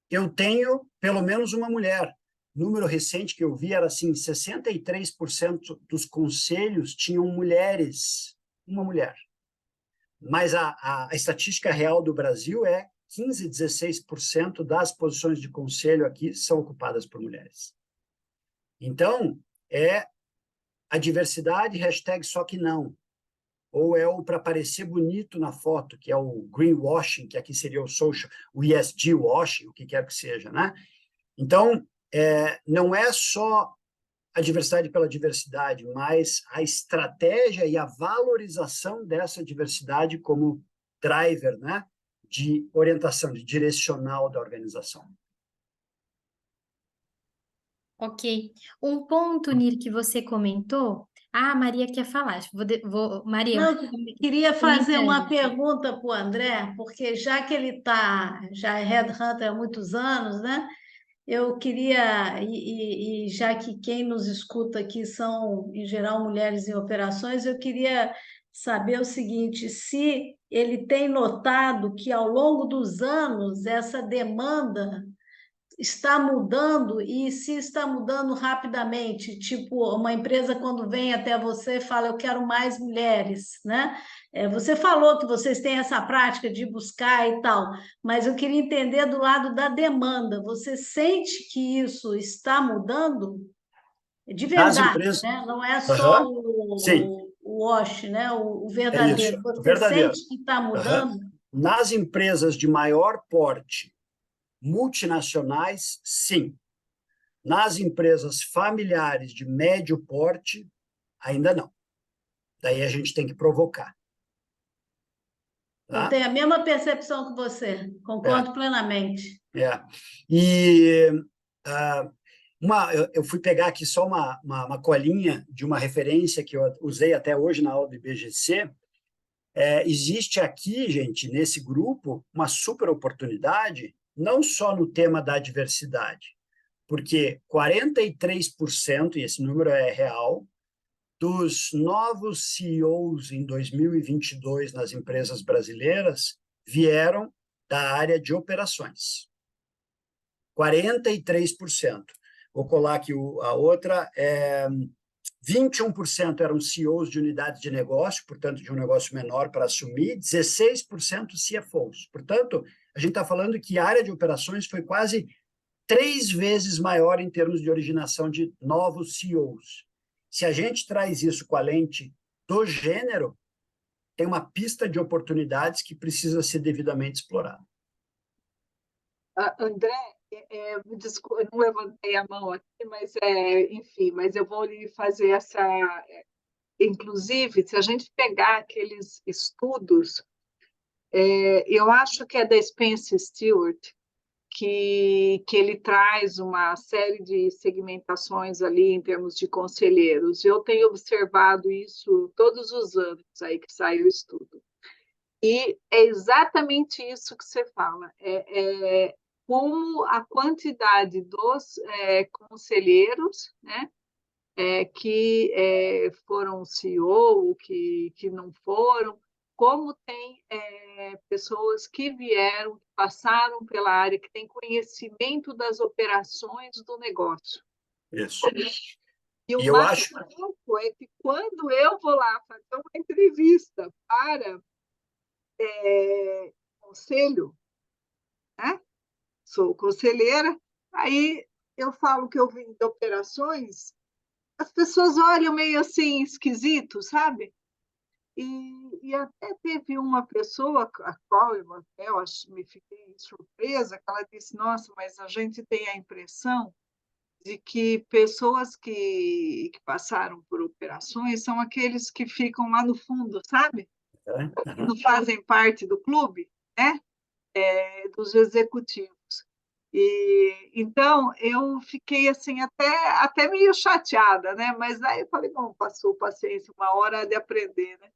eu tenho pelo menos uma mulher. Número recente que eu vi era assim, 63% dos conselhos tinham mulheres, uma mulher. Mas a estatística real do Brasil é 15, 16% das posições de conselho aqui são ocupadas por mulheres. Então, é a diversidade, hashtag só que não. Ou é o para parecer bonito na foto, que é o greenwashing, que aqui seria o social, o ESG washing, o que quer que seja, né? Então, não é só a diversidade pela diversidade, mas a estratégia e a valorização dessa diversidade como driver, né, de orientação, de direcional da organização. Ok. Um ponto, Nir, que você comentou. Ah, a Maria quer falar. Maria, Não, queria fazer uma comentando. pergunta para o André, porque já que ele já é headhunter há muitos anos, né? Eu queria, e já que quem nos escuta aqui são, em geral, mulheres em operações, eu queria saber o seguinte: se ele tem notado que ao longo dos anos essa demanda está mudando e se está mudando rapidamente, tipo uma empresa quando vem até você e fala eu quero mais mulheres, né? Você falou que vocês têm essa prática de buscar e tal, mas eu queria entender do lado da demanda. Você sente que isso está mudando de Nas verdade, empresas... né? Não é só Uhum. Sim, o wash, né? O é isso, verdadeiro. Você verdadeiro. sente que está Uhum. mudando? Nas empresas de maior porte, multinacionais, sim. Nas empresas familiares de médio porte, ainda não. Daí a gente tem que provocar. Eu Tá? tenho a mesma percepção que você, concordo plenamente. E eu fui pegar aqui só uma colinha de uma referência que eu usei até hoje na aula do IBGC. Existe aqui, gente, nesse grupo, uma super oportunidade, não só no tema da diversidade, porque 43%, e esse número é real, dos novos CEOs em 2022 nas empresas brasileiras vieram da área de operações. 43%. Vou colar aqui a outra. 21% eram CEOs de unidades de negócio, portanto, de um negócio menor para assumir, 16% CFOs. Portanto, a gente está falando que a área de operações foi quase 3 vezes maior em termos de originação de novos CEOs. Se a gente traz isso com a lente do gênero, tem uma pista de oportunidades que precisa ser devidamente explorada. André, desculpa, eu não levantei a mão aqui, mas enfim, mas eu vou lhe fazer essa. Inclusive, se a gente pegar aqueles estudos, eu acho que é da Spencer Stewart, que ele traz uma série de segmentações ali em termos de conselheiros. Eu tenho observado isso todos os anos aí que sai o estudo. E é exatamente isso que você fala. Como a quantidade dos conselheiros, né, que foram CEO, que não foram, como tem pessoas que vieram, que passaram pela área, que têm conhecimento das operações do negócio. Isso. E o mais louco é que quando eu vou lá fazer uma entrevista para conselho, né? Sou conselheira, aí eu falo que eu vim de operações, as pessoas olham meio assim, esquisito, sabe? E até teve uma pessoa, a qual eu me fiquei surpresa, que ela disse, nossa, mas a gente tem a impressão de que pessoas que passaram por operações são aqueles que ficam lá no fundo, sabe? Que não fazem parte do clube, né? Dos executivos. E então eu fiquei assim até meio chateada, né? Mas aí eu falei, bom, passou paciência, uma hora de aprender, né?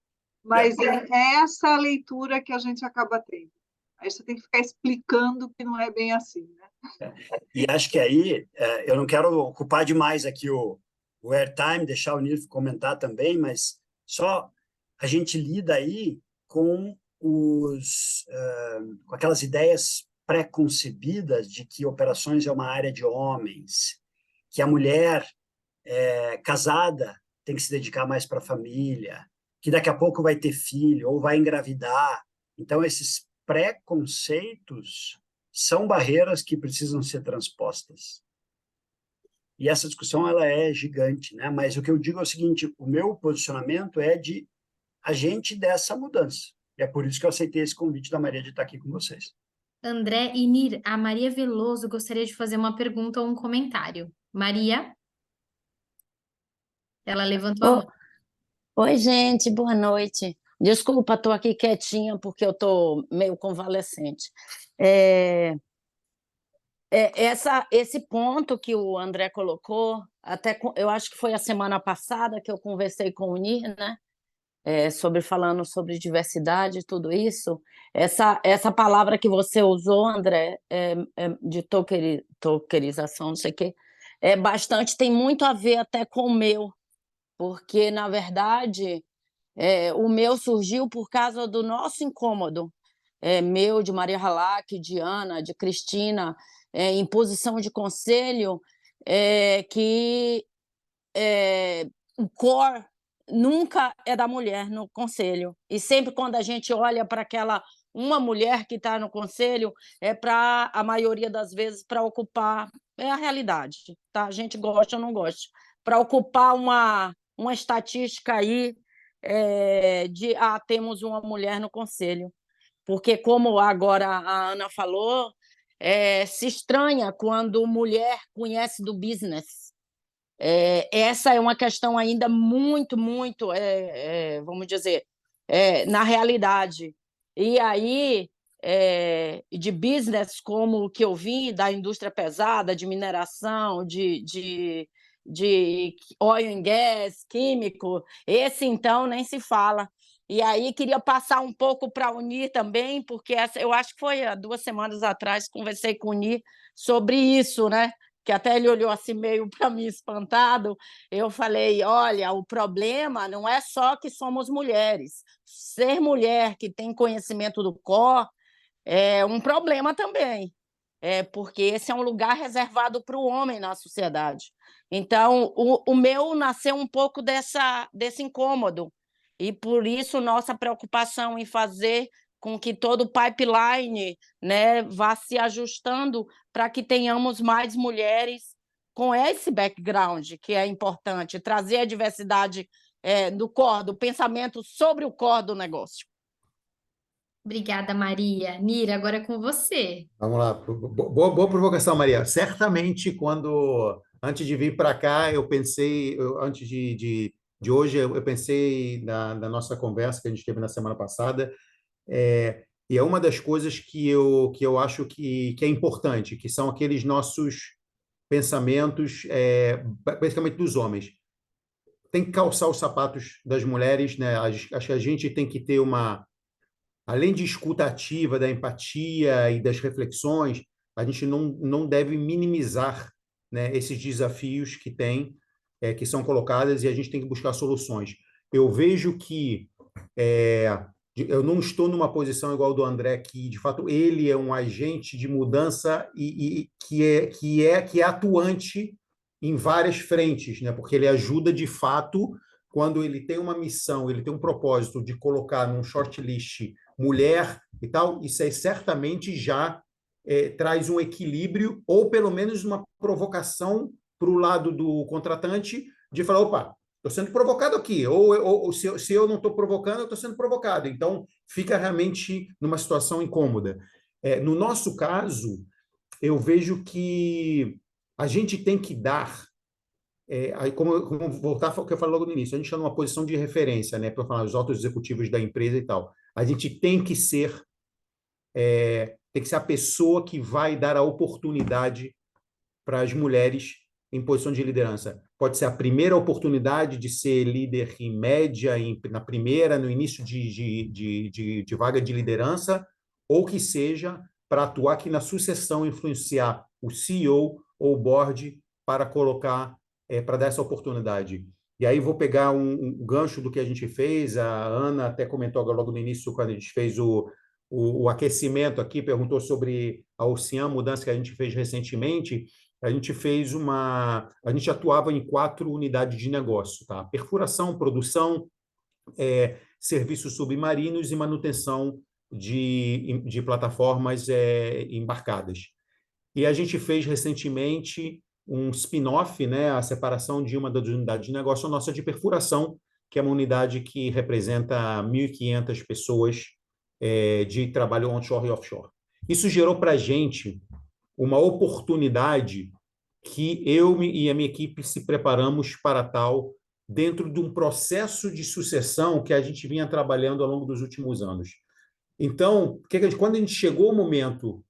Mas é essa leitura que a gente acaba tendo. Aí você tem que ficar explicando que não é bem assim, né? E acho que aí, eu não quero ocupar demais aqui o airtime, deixar o Nilf comentar também, mas só a gente lida aí com com aquelas ideias pré-concebidas de que operações é uma área de homens, que a mulher casada tem que se dedicar mais para a família, que daqui a pouco vai ter filho ou vai engravidar. Então, esses preconceitos são barreiras que precisam ser transpostas. E essa discussão ela é gigante, né? Mas o que eu digo é o seguinte, o meu posicionamento é de agente dessa mudança. E é por isso que eu aceitei esse convite da Maria de estar aqui com vocês. André e Nir, a Maria Veloso gostaria de fazer uma pergunta ou um comentário. Maria? Ela levantou a Ô, mão. oi, gente, boa noite. Desculpa, estou aqui quietinha porque eu estou meio convalescente. É, esse ponto que o André colocou, eu acho que foi a semana passada que eu conversei com o Nir, né? Falando sobre diversidade e tudo isso. Essa palavra que você usou, André, de tokerização, não sei o quê, tem muito a ver até com o meu, porque, na verdade, o meu surgiu por causa do nosso incômodo, meu, de Maria Halak, de Ana, de Cristina, em posição de conselho, que o core nunca é da mulher no conselho. E sempre quando a gente olha para aquela uma mulher que está no conselho, é para, a maioria das vezes, para ocupar, é a realidade, tá? A gente gosta ou não gosta, para ocupar uma estatística aí de temos uma mulher no conselho. Porque, como agora a Ana falou, se estranha quando mulher conhece do business. Essa é uma questão ainda muito, muito, vamos dizer, na realidade. E aí, de business como o que eu vi, da indústria pesada, de mineração, de oil and gas, químico, esse então nem se fala. E aí queria passar um pouco para unir também, porque eu acho que foi há 2 semanas atrás, conversei com o Nir sobre isso, né? Que até ele olhou assim meio para mim espantado. Eu falei, olha, o problema não é só que somos mulheres. Ser mulher que tem conhecimento do core é um problema também, porque esse é um lugar reservado para o homem na sociedade. Então, o meu nasceu um pouco desse incômodo, e por isso nossa preocupação em fazer com que todo o pipeline, né, vá se ajustando para que tenhamos mais mulheres com esse background, que é importante, trazer a diversidade do core, do pensamento sobre o core do negócio. Obrigada, Maria. Nira, agora é com você. Vamos lá. Boa provocação, Maria. Certamente, antes de vir para cá, eu pensei, antes de hoje, eu pensei na nossa conversa que a gente teve na semana passada, e é uma das coisas que eu acho que é importante, que são aqueles nossos pensamentos, basicamente dos homens. Tem que calçar os sapatos das mulheres, né? Acho que a gente tem que ter além de escuta ativa, da empatia e das reflexões, a gente não deve minimizar, né, esses desafios que são colocados, e a gente tem que buscar soluções. Eu vejo que eu não estou numa posição igual do André, que de fato ele é um agente de mudança e que é atuante em várias frentes, né? Porque ele ajuda de fato quando ele tem uma missão, ele tem um propósito de colocar num shortlist mulher e tal, isso aí certamente já traz um equilíbrio, ou pelo menos uma provocação para o lado do contratante de falar, opa, estou sendo provocado aqui, ou se eu não estou provocando, eu estou sendo provocado. Então, fica realmente numa situação incômoda. No nosso caso, eu vejo que a gente tem que dar, como voltar ao que eu falei logo no início, a gente está numa posição de referência, né, para falar os altos executivos da empresa e tal. A gente tem que ser a pessoa que vai dar a oportunidade para as mulheres em posição de liderança. Pode ser a primeira oportunidade de ser líder em média, no início de vaga de liderança, ou que seja para atuar aqui na sucessão, influenciar o CEO ou o board para colocar, para dar essa oportunidade. E aí vou pegar um gancho do que a gente fez, a Ana até comentou logo no início, quando a gente fez o aquecimento aqui, perguntou sobre a Ocean, mudança que a gente fez recentemente. A gente atuava em 4 unidades de negócio, tá? Perfuração, produção, serviços submarinos e manutenção de plataformas embarcadas. E a gente fez recentemente um spin-off, né, a separação de uma das unidades de negócio, a nossa de perfuração, que é uma unidade que representa 1.500 pessoas de trabalho onshore e offshore. Isso gerou para a gente uma oportunidade que eu e a minha equipe se preparamos para tal dentro de um processo de sucessão que a gente vinha trabalhando ao longo dos últimos anos. Então, quando a gente chegou ao momento,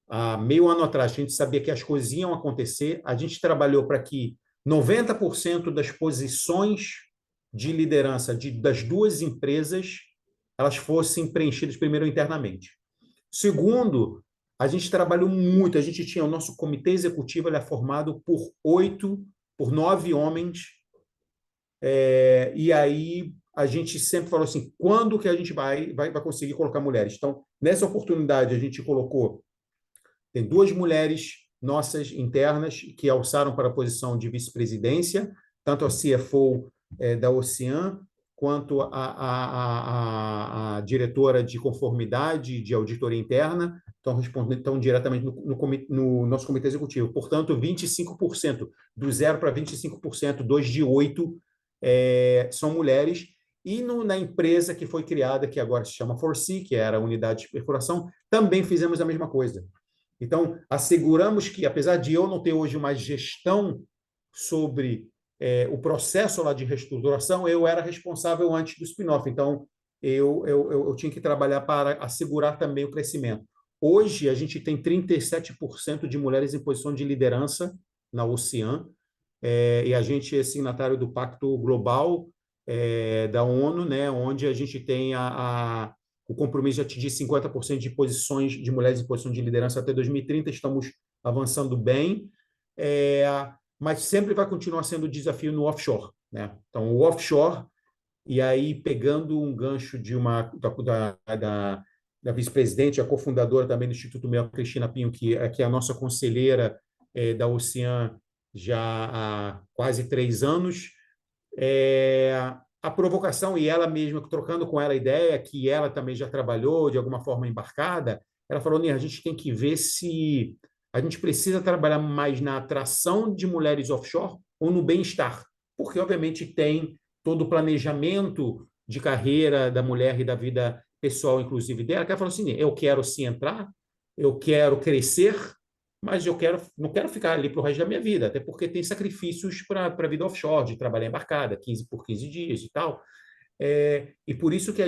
há meio ano atrás, a gente sabia que as coisas iam acontecer, a gente trabalhou para que 90% das posições de liderança das 2 empresas elas fossem preenchidas primeiro internamente. Segundo, a gente trabalhou muito, a gente tinha o nosso comitê executivo, ele é formado por 9 homens, e aí a gente sempre falou assim, quando que a gente vai conseguir colocar mulheres? Então, nessa oportunidade, a gente tem 2 mulheres nossas internas que alçaram para a posição de vice-presidência, tanto a CFO da Ocean, quanto a diretora de conformidade, de auditoria interna, estão diretamente no nosso comitê executivo. Portanto, 25%, do 0 para 25%, 2 de 8 são mulheres. E na empresa que foi criada, que agora se chama Forsea, que era a unidade de perfuração, também fizemos a mesma coisa. Então, asseguramos que, apesar de eu não ter hoje uma gestão sobre o processo lá de reestruturação, eu era responsável antes do spin-off. Então, eu tinha que trabalhar para assegurar também o crescimento. Hoje, a gente tem 37% de mulheres em posição de liderança na Ocean, e a gente é signatário do Pacto Global da ONU, né, onde a gente tem o compromisso de atingir 50% de posições de mulheres em posição de liderança até 2030. Estamos avançando bem, mas sempre vai continuar sendo desafio no offshore, né? Então, o offshore, e aí pegando um gancho da vice-presidente, a cofundadora também do Instituto Mel, Cristina Pinho, que é a nossa conselheira da Ocean já há quase 3 anos, a provocação, e ela mesma, trocando com ela a ideia, que ela também já trabalhou de alguma forma embarcada, ela falou, a gente tem que ver se a gente precisa trabalhar mais na atração de mulheres offshore ou no bem-estar, porque, obviamente, tem todo o planejamento de carreira da mulher e da vida pessoal, inclusive, dela, que ela falou assim, eu quero sim entrar, eu quero crescer, mas não quero ficar ali para o resto da minha vida, até porque tem sacrifícios para a vida offshore, de trabalhar embarcada, 15 por 15 dias e tal. E por isso que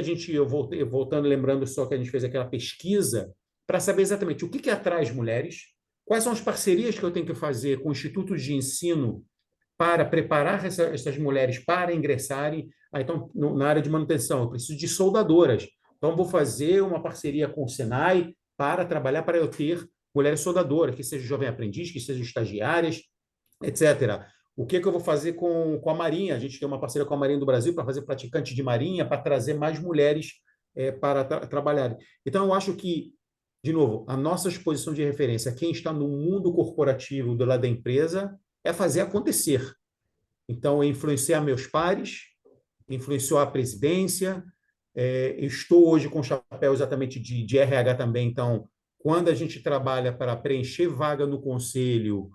voltando, lembrando só que a gente fez aquela pesquisa, para saber exatamente o que atrai as mulheres, quais são as parcerias que eu tenho que fazer com institutos de ensino para preparar essas mulheres para ingressarem. Então, na área de manutenção, eu preciso de soldadoras. Então, vou fazer uma parceria com o Senai para trabalhar para eu ter mulheres soldadoras, que sejam jovem aprendiz, que sejam estagiárias, etc. O que eu vou fazer com a Marinha? A gente tem uma parceria com a Marinha do Brasil para fazer praticante de Marinha, para trazer mais mulheres para trabalharem. Então, eu acho que, de novo, a nossa exposição de referência, quem está no mundo corporativo do lado da empresa, é fazer acontecer. Então, é influenciar meus pares, influenciar a presidência, Eu estou hoje com chapéu exatamente de RH também, então, quando a gente trabalha para preencher vaga no conselho,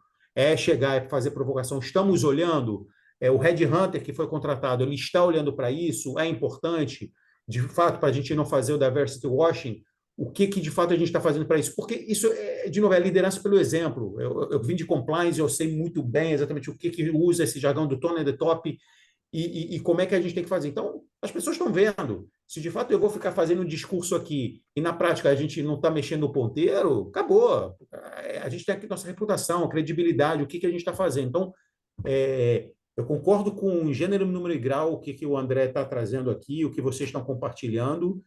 chegar e fazer provocação, estamos olhando, o headhunter que foi contratado, ele está olhando para isso, é importante, de fato, para a gente não fazer o diversity washing, o que de fato a gente está fazendo para isso? Porque isso, de novo, é liderança pelo exemplo. Eu vim de compliance, eu sei muito bem exatamente o que usa esse jargão do tone and the top e como é que a gente tem que fazer. Então, as pessoas estão vendo. Se de fato eu vou ficar fazendo um discurso aqui e na prática a gente não está mexendo no ponteiro, acabou. A gente tem aqui nossa reputação, credibilidade, o que a gente está fazendo. Então, eu concordo com gênero, número e grau, o que o André está trazendo aqui, o que vocês estão compartilhando.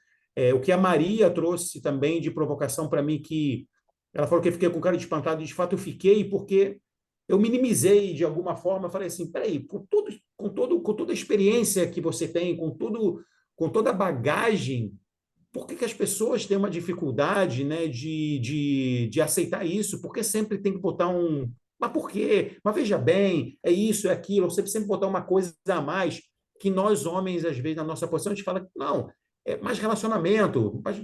O que a Maria trouxe também de provocação para mim, que ela falou que eu fiquei com cara de espantado, e de fato eu fiquei, porque eu minimizei de alguma forma, falei assim, peraí, com toda a experiência que você tem, com toda a bagagem, por que as pessoas têm uma dificuldade, né, de aceitar isso? Porque sempre tem que botar mas por quê? Mas veja bem, é isso, é aquilo, você sempre botar uma coisa a mais, que nós homens, às vezes, na nossa posição, a gente fala, não, é mais relacionamento, mas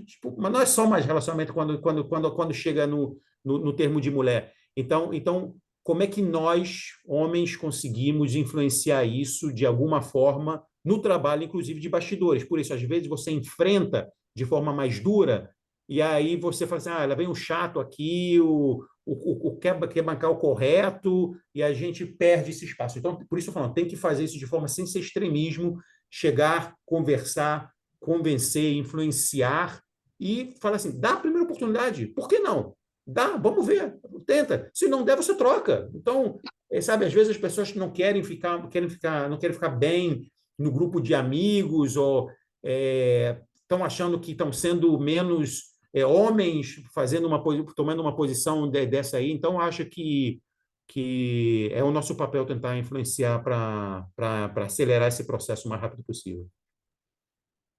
não é só mais relacionamento quando chega no termo de mulher. Então, como é que nós, homens, conseguimos influenciar isso de alguma forma no trabalho, inclusive de bastidores? Por isso, às vezes, você enfrenta de forma mais dura e aí você fala assim, ela vem um chato aqui, o quer bancar o correto e a gente perde esse espaço. Então, por isso eu falo, tem que fazer isso de forma sem ser extremismo, chegar, conversar, convencer, influenciar e falar assim, dá a primeira oportunidade, por que não? Dá, vamos ver, tenta. Se não der, você troca. Então, sabe, às vezes as pessoas não querem ficar bem no grupo de amigos ou estão achando que estão sendo menos homens tomando uma posição dessa aí. Então, acho que é o nosso papel tentar influenciar para acelerar esse processo o mais rápido possível.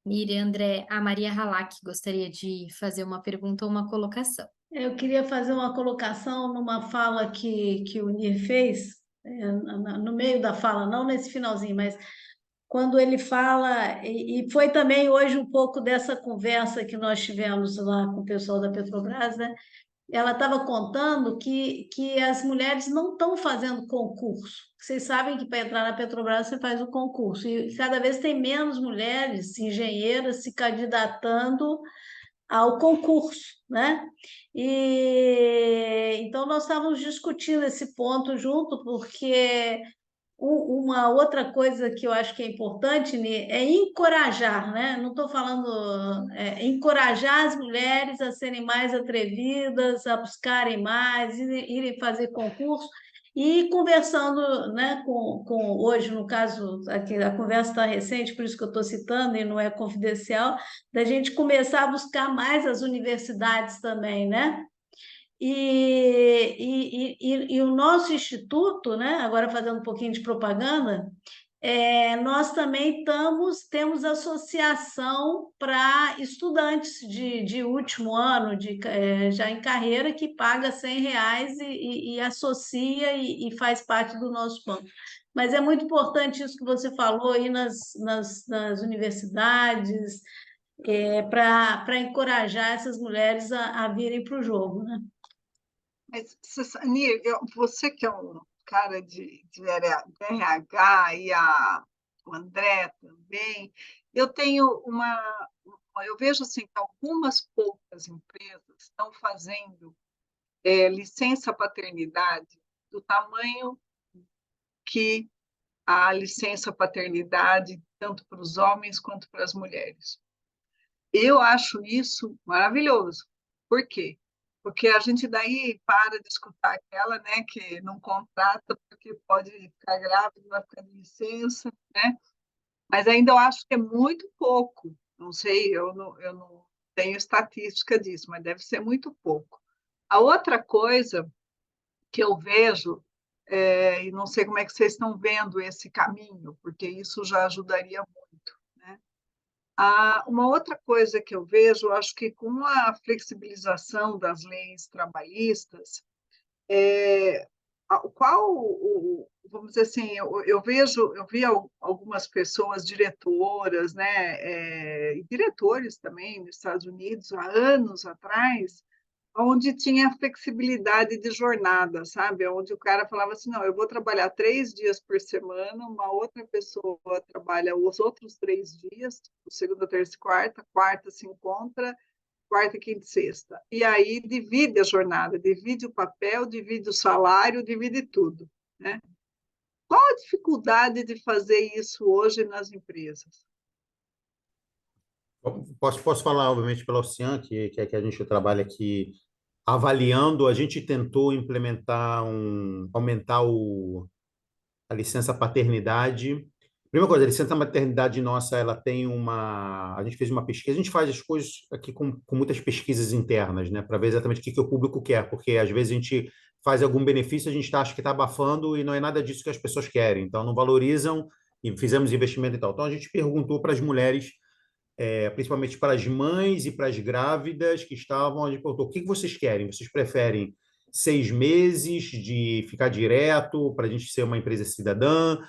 Miriam, André, a Maria Halak gostaria de fazer uma pergunta ou uma colocação. Eu queria fazer uma colocação numa fala que o Nir fez, no meio da fala, não nesse finalzinho, mas quando ele fala, e foi também hoje um pouco dessa conversa que nós tivemos lá com o pessoal da Petrobras, né? Ela estava contando que as mulheres não estão fazendo concurso. Vocês sabem que para entrar na Petrobras você faz o concurso, e cada vez tem menos mulheres engenheiras se candidatando ao concurso, né? E então nós estávamos discutindo esse ponto junto, porque uma outra coisa que eu acho que é importante, Nê, é encorajar, né? Não estou falando encorajar as mulheres a serem mais atrevidas, a buscarem mais, irem fazer concurso. E conversando, né, com hoje, no caso, aqui, a conversa está recente, por isso que eu estou citando e não é confidencial, da gente começar a buscar mais as universidades também, né? E o nosso instituto, né, agora fazendo um pouquinho de propaganda, nós também temos associação para estudantes de último ano, já em carreira, que paga R$ 100 e associa e faz parte do nosso banco. Mas é muito importante isso que você falou aí nas universidades, para encorajar essas mulheres a virem para o jogo, né? Mas, Nir, você que é um cara de RH e o André também, eu vejo assim, que algumas poucas empresas estão fazendo licença paternidade do tamanho que a licença paternidade, tanto para os homens quanto para as mulheres. Eu acho isso maravilhoso. Por quê? Porque a gente daí para de escutar aquela, né, que não contrata porque pode ficar grávida, vai ficar de licença, né? Mas ainda eu acho que é muito pouco. Não sei, eu não tenho estatística disso, mas deve ser muito pouco. A outra coisa que eu vejo, e não sei como é que vocês estão vendo esse caminho, porque isso já ajudaria muito, né? Uma outra coisa que eu vejo, eu acho que com a flexibilização das leis trabalhistas, vamos dizer assim, eu vi algumas pessoas diretoras, né, e diretores também nos Estados Unidos, há anos atrás, onde tinha flexibilidade de jornada, sabe? Onde o cara falava assim, não, eu vou trabalhar 3 dias por semana, uma outra pessoa trabalha os outros 3 dias, tipo, segunda, terça e quarta, quarta se encontra, quarta, quinta e sexta. E aí divide a jornada, divide o papel, divide o salário, divide tudo, né? Qual a dificuldade de fazer isso hoje nas empresas? Posso falar, obviamente, pela Ocean, que é que a gente trabalha aqui avaliando. A gente tentou implementar aumentar a licença paternidade. Primeira coisa, a licença maternidade nossa, ela tem a gente fez uma pesquisa, a gente faz as coisas aqui com muitas pesquisas internas, né, para ver exatamente o que o público quer, porque às vezes a gente faz algum benefício, a gente acha que está abafando e não é nada disso que as pessoas querem, então não valorizam e fizemos investimento e tal. Então a gente perguntou para as mulheres, principalmente para as mães e para as grávidas que estavam, a gente perguntou, o que vocês querem? Vocês preferem 6 meses de ficar direto para a gente ser uma empresa cidadã?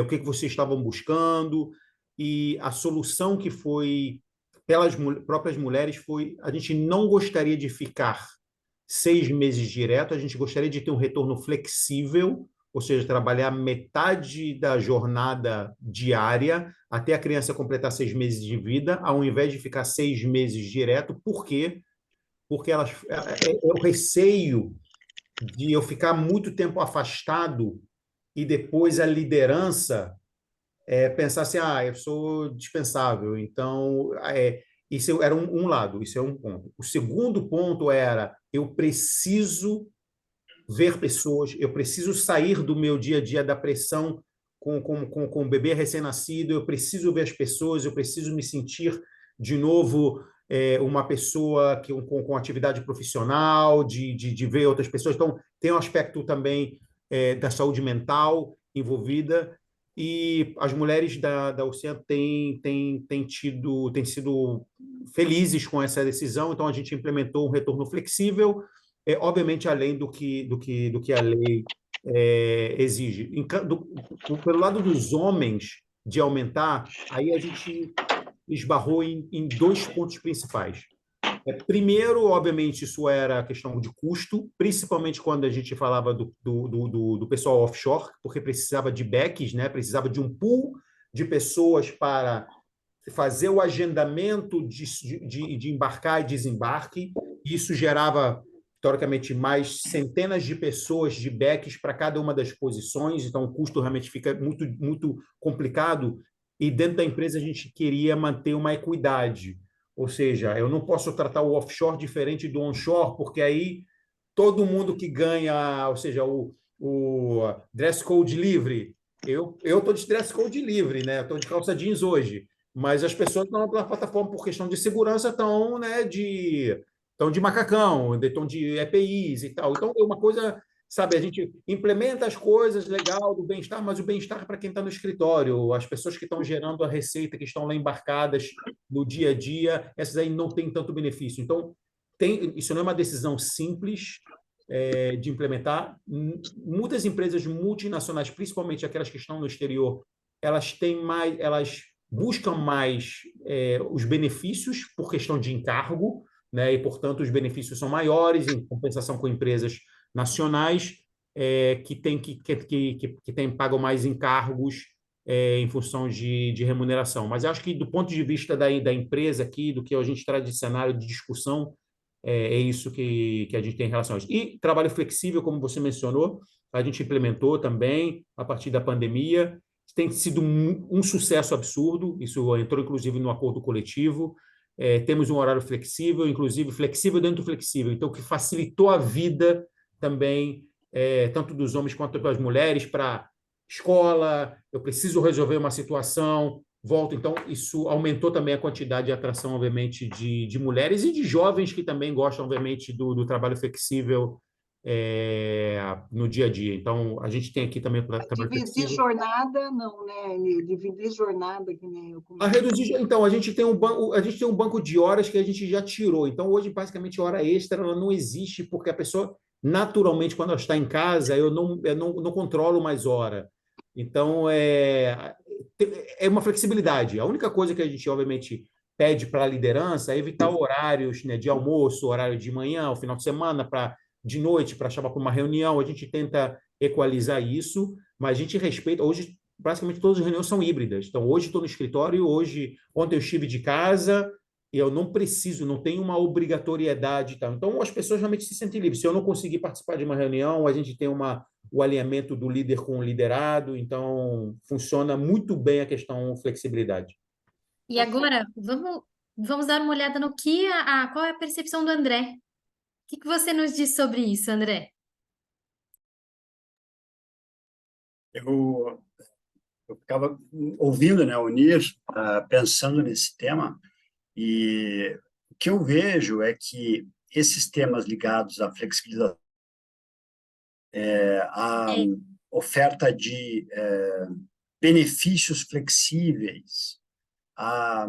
O que vocês estavam buscando? E a solução que foi pelas próprias mulheres foi: a gente não gostaria de ficar 6 meses direto, a gente gostaria de ter um retorno flexível, ou seja, trabalhar metade da jornada diária até a criança completar 6 meses de vida, ao invés de ficar 6 meses direto. Por quê? Porque é o receio de eu ficar muito tempo afastado e depois a liderança pensar assim, eu sou dispensável. Então, isso era um lado, isso é um ponto. O segundo ponto era, eu preciso ver pessoas, eu preciso sair do meu dia a dia da pressão com o bebê recém-nascido, eu preciso ver as pessoas, eu preciso me sentir de novo uma pessoa com atividade profissional, de ver outras pessoas. Então, tem um aspecto também da saúde mental envolvida, e as mulheres da Ocean têm sido felizes com essa decisão, então a gente implementou um retorno flexível, obviamente além do que a lei exige. Pelo lado dos homens, de aumentar, aí a gente esbarrou em 2 pontos principais. Primeiro, obviamente, isso era a questão de custo, principalmente quando a gente falava do pessoal offshore, porque precisava de backs, né? Precisava de um pool de pessoas para fazer o agendamento de embarcar e desembarque. Isso gerava, teoricamente, mais centenas de pessoas de backs para cada uma das posições, então o custo realmente fica muito, muito complicado, e dentro da empresa a gente queria manter uma equidade. Ou seja, eu não posso tratar o offshore diferente do onshore, porque aí todo mundo que ganha, ou seja, o dress code livre, eu estou de dress code livre, né? Estou de calça jeans hoje, mas as pessoas que estão na plataforma por questão de segurança estão, né, de macacão, estão de EPIs e tal. Então, é uma coisa, sabe, a gente implementa as coisas, legal, do bem-estar, mas o bem-estar é para quem está no escritório, as pessoas que estão gerando a receita, que estão lá embarcadas no dia a dia, essas aí não têm tanto benefício. Então, isso não é uma decisão simples de implementar. Muitas empresas multinacionais, principalmente aquelas que estão no exterior, elas buscam mais os benefícios por questão de encargo, né? E, portanto, os benefícios são maiores em compensação com empresas nacionais que pagam mais encargos em função de remuneração. Mas acho que, do ponto de vista da empresa aqui, do que a gente traz de cenário de discussão, é isso que a gente tem em relação a isso. E trabalho flexível, como você mencionou, a gente implementou também a partir da pandemia. Tem sido um sucesso absurdo, isso entrou inclusive no acordo coletivo. Temos um horário flexível, inclusive flexível dentro do flexível, então que facilitou a vida também, tanto dos homens quanto das mulheres, para escola, eu preciso resolver uma situação, volto. Então, isso aumentou também a quantidade de atração, obviamente, de mulheres e de jovens que também gostam, obviamente, do trabalho flexível no dia a dia. Então, a gente tem aqui também o trabalho dividir flexível. Jornada, não, né? Dividir jornada, que nem eu A reduzir, então, a gente tem um banco de horas que a gente já tirou. Então, hoje, basicamente, hora extra ela não existe, porque a pessoa naturalmente, quando ela está em casa, eu não controlo mais hora. Então, é uma flexibilidade. A única coisa que a gente, obviamente, pede para a liderança é evitar horários, né, de almoço, horário de manhã, o final de semana, de noite, para chamar para uma reunião. A gente tenta equalizar isso, mas a gente respeita. Hoje, praticamente todas as reuniões são híbridas. Então, hoje estou no escritório, ontem eu estive de casa, e eu não preciso, não tenho uma obrigatoriedade. Tá? Então, as pessoas realmente se sentem livres. Se eu não conseguir participar de uma reunião, a gente tem o alinhamento do líder com o liderado, então funciona muito bem a questão flexibilidade. E agora, vamos dar uma olhada no qual é a percepção do André. O que você nos diz sobre isso, André? Eu ficava ouvindo, né, o Nir, pensando nesse tema, e o que eu vejo é que esses temas ligados à flexibilização, à oferta de benefícios flexíveis, a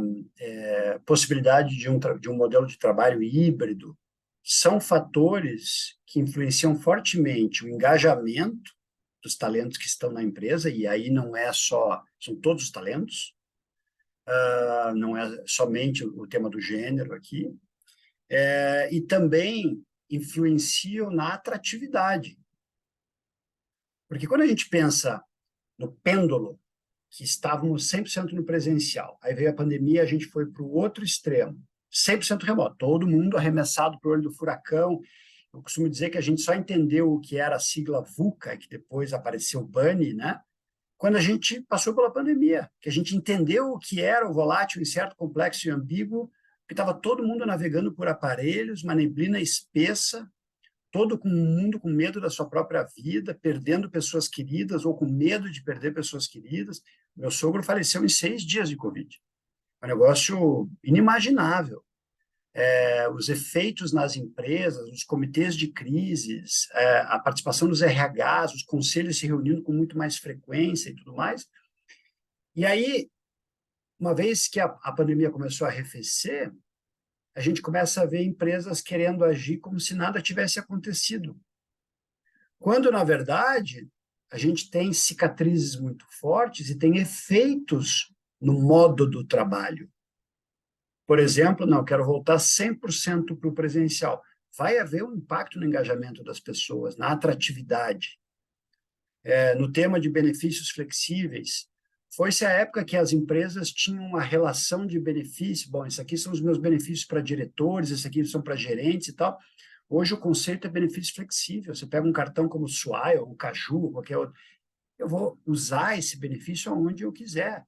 possibilidade de um modelo de trabalho híbrido, são fatores que influenciam fortemente o engajamento dos talentos que estão na empresa, e aí não é só, são todos os talentos, não é somente o tema do gênero aqui, e também influenciam na atratividade. Porque quando a gente pensa no pêndulo, que estávamos 100% no presencial, aí veio a pandemia, a gente foi para o outro extremo, 100% remoto, todo mundo arremessado para o olho do furacão. Eu costumo dizer que a gente só entendeu o que era a sigla VUCA, que depois apareceu o BANI, né? Quando a gente passou pela pandemia, que a gente entendeu o que era o volátil, incerto, complexo e ambíguo, que estava todo mundo navegando por aparelhos, uma neblina espessa, todo mundo com medo da sua própria vida, perdendo pessoas queridas ou com medo de perder pessoas queridas. Meu sogro faleceu em 6 dias de Covid. É um negócio inimaginável. Os efeitos nas empresas, os comitês de crises, a participação dos RHs, os conselhos se reunindo com muito mais frequência e tudo mais. E aí, uma vez que a pandemia começou a arrefecer, a gente começa a ver empresas querendo agir como se nada tivesse acontecido. Quando, na verdade, a gente tem cicatrizes muito fortes e tem efeitos no modo do trabalho. Por exemplo, não, quero voltar 100% para o presencial. Vai haver um impacto no engajamento das pessoas, na atratividade. No tema de benefícios flexíveis, foi-se a época que as empresas tinham uma relação de benefício. Bom, isso aqui são os meus benefícios para diretores, isso aqui são para gerentes e tal. Hoje o conceito é benefício flexível. Você pega um cartão como o Swile, ou o Caju, ou qualquer outro. Eu vou usar esse benefício aonde eu quiser.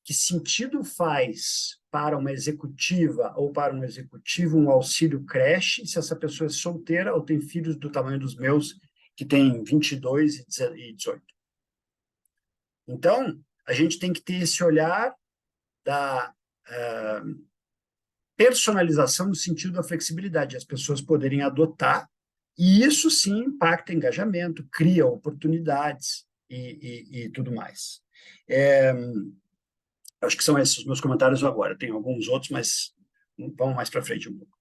Que sentido faz para uma executiva ou para um executivo um auxílio creche se essa pessoa é solteira ou tem filhos do tamanho dos meus, que têm 22 e 18? Então, a gente tem que ter esse olhar da personalização no sentido da flexibilidade, as pessoas poderem adotar, e isso sim impacta engajamento, cria oportunidades e tudo mais. Acho que são esses os meus comentários agora. Tem alguns outros, mas vamos mais para frente um pouco.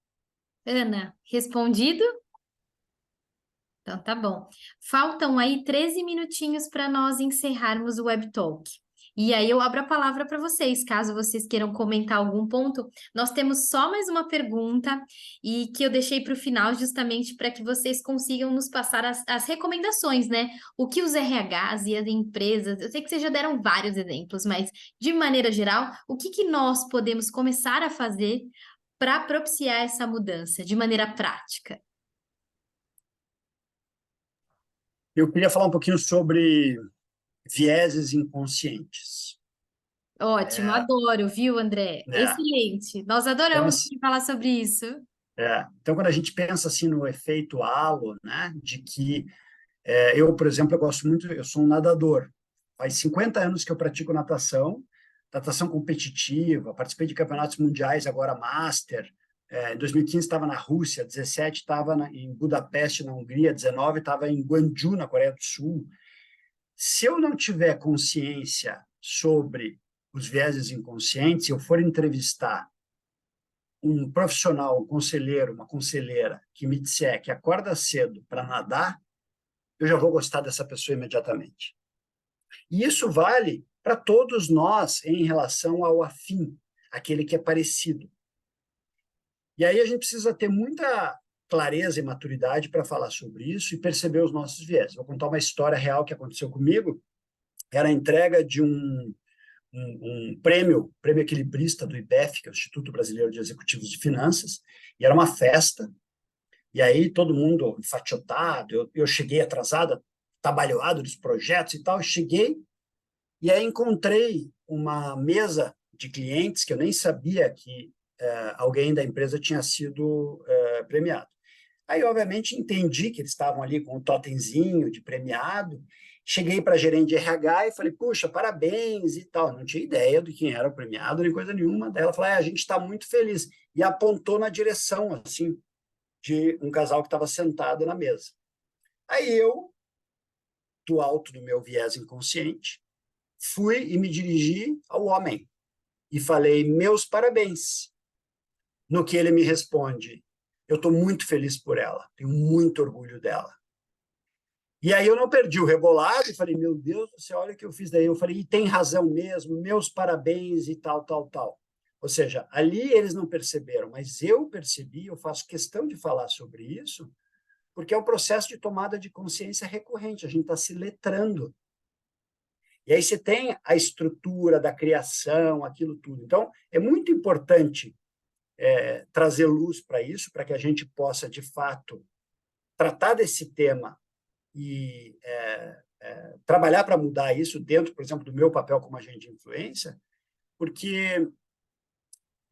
Ana, respondido? Então, tá bom. Faltam aí 13 minutinhos para nós encerrarmos o Web Talk. E aí eu abro a palavra para vocês, caso vocês queiram comentar algum ponto. Nós temos só mais uma pergunta e que eu deixei para o final justamente para que vocês consigam nos passar as recomendações, né? O que os RHs e as empresas, eu sei que vocês já deram vários exemplos, mas de maneira geral, o que nós podemos começar a fazer para propiciar essa mudança de maneira prática? Eu queria falar um pouquinho sobre vieses inconscientes. Ótimo, adoro, viu, André? Excelente. Nós adoramos falar sobre isso. Então, quando a gente pensa assim no efeito halo, né, de que eu, por exemplo, eu gosto muito, eu sou um nadador. Faz 50 anos que eu pratico natação competitiva, participei de campeonatos mundiais, agora Master. Em 2015 estava na Rússia, 17 estava em Budapeste, na Hungria, 19 estava em Gwangju, na Coreia do Sul. Se eu não tiver consciência sobre os vieses inconscientes, se eu for entrevistar um profissional, um conselheiro, uma conselheira que me disser que acorda cedo para nadar, eu já vou gostar dessa pessoa imediatamente. E isso vale para todos nós em relação ao afim, aquele que é parecido. E aí a gente precisa ter muita clareza e maturidade para falar sobre isso e perceber os nossos viés. Vou contar uma história real que aconteceu comigo. Era a entrega de um prêmio equilibrista do IBEF, que é o Instituto Brasileiro de Executivos de Finanças, e era uma festa, e aí todo mundo enfaixotado, eu cheguei atrasado, atabalhoado dos projetos e tal, cheguei, e aí encontrei uma mesa de clientes que eu nem sabia que alguém da empresa tinha sido premiado. Aí, obviamente, entendi que eles estavam ali com um totemzinho de premiado. Cheguei para a gerente de RH e falei, puxa, parabéns e tal. Não tinha ideia de quem era o premiado, nem coisa nenhuma. Daí ela falou, a gente está muito feliz. E apontou na direção, assim, de um casal que estava sentado na mesa. Aí eu, do alto do meu viés inconsciente, fui e me dirigi ao homem e falei, meus parabéns. No que ele me responde, eu estou muito feliz por ela, tenho muito orgulho dela. E aí eu não perdi o rebolado e falei, meu Deus do céu, olha o que eu fiz daí. Eu falei, e tem razão mesmo, meus parabéns e tal, tal, tal. Ou seja, ali eles não perceberam, mas eu percebi, eu faço questão de falar sobre isso, porque é um processo de tomada de consciência recorrente, a gente está se letrando. E aí você tem a estrutura da criação, aquilo tudo. Então, é muito importante trazer luz para isso, para que a gente possa, de fato, tratar desse tema e trabalhar para mudar isso dentro, por exemplo, do meu papel como agente de influência, porque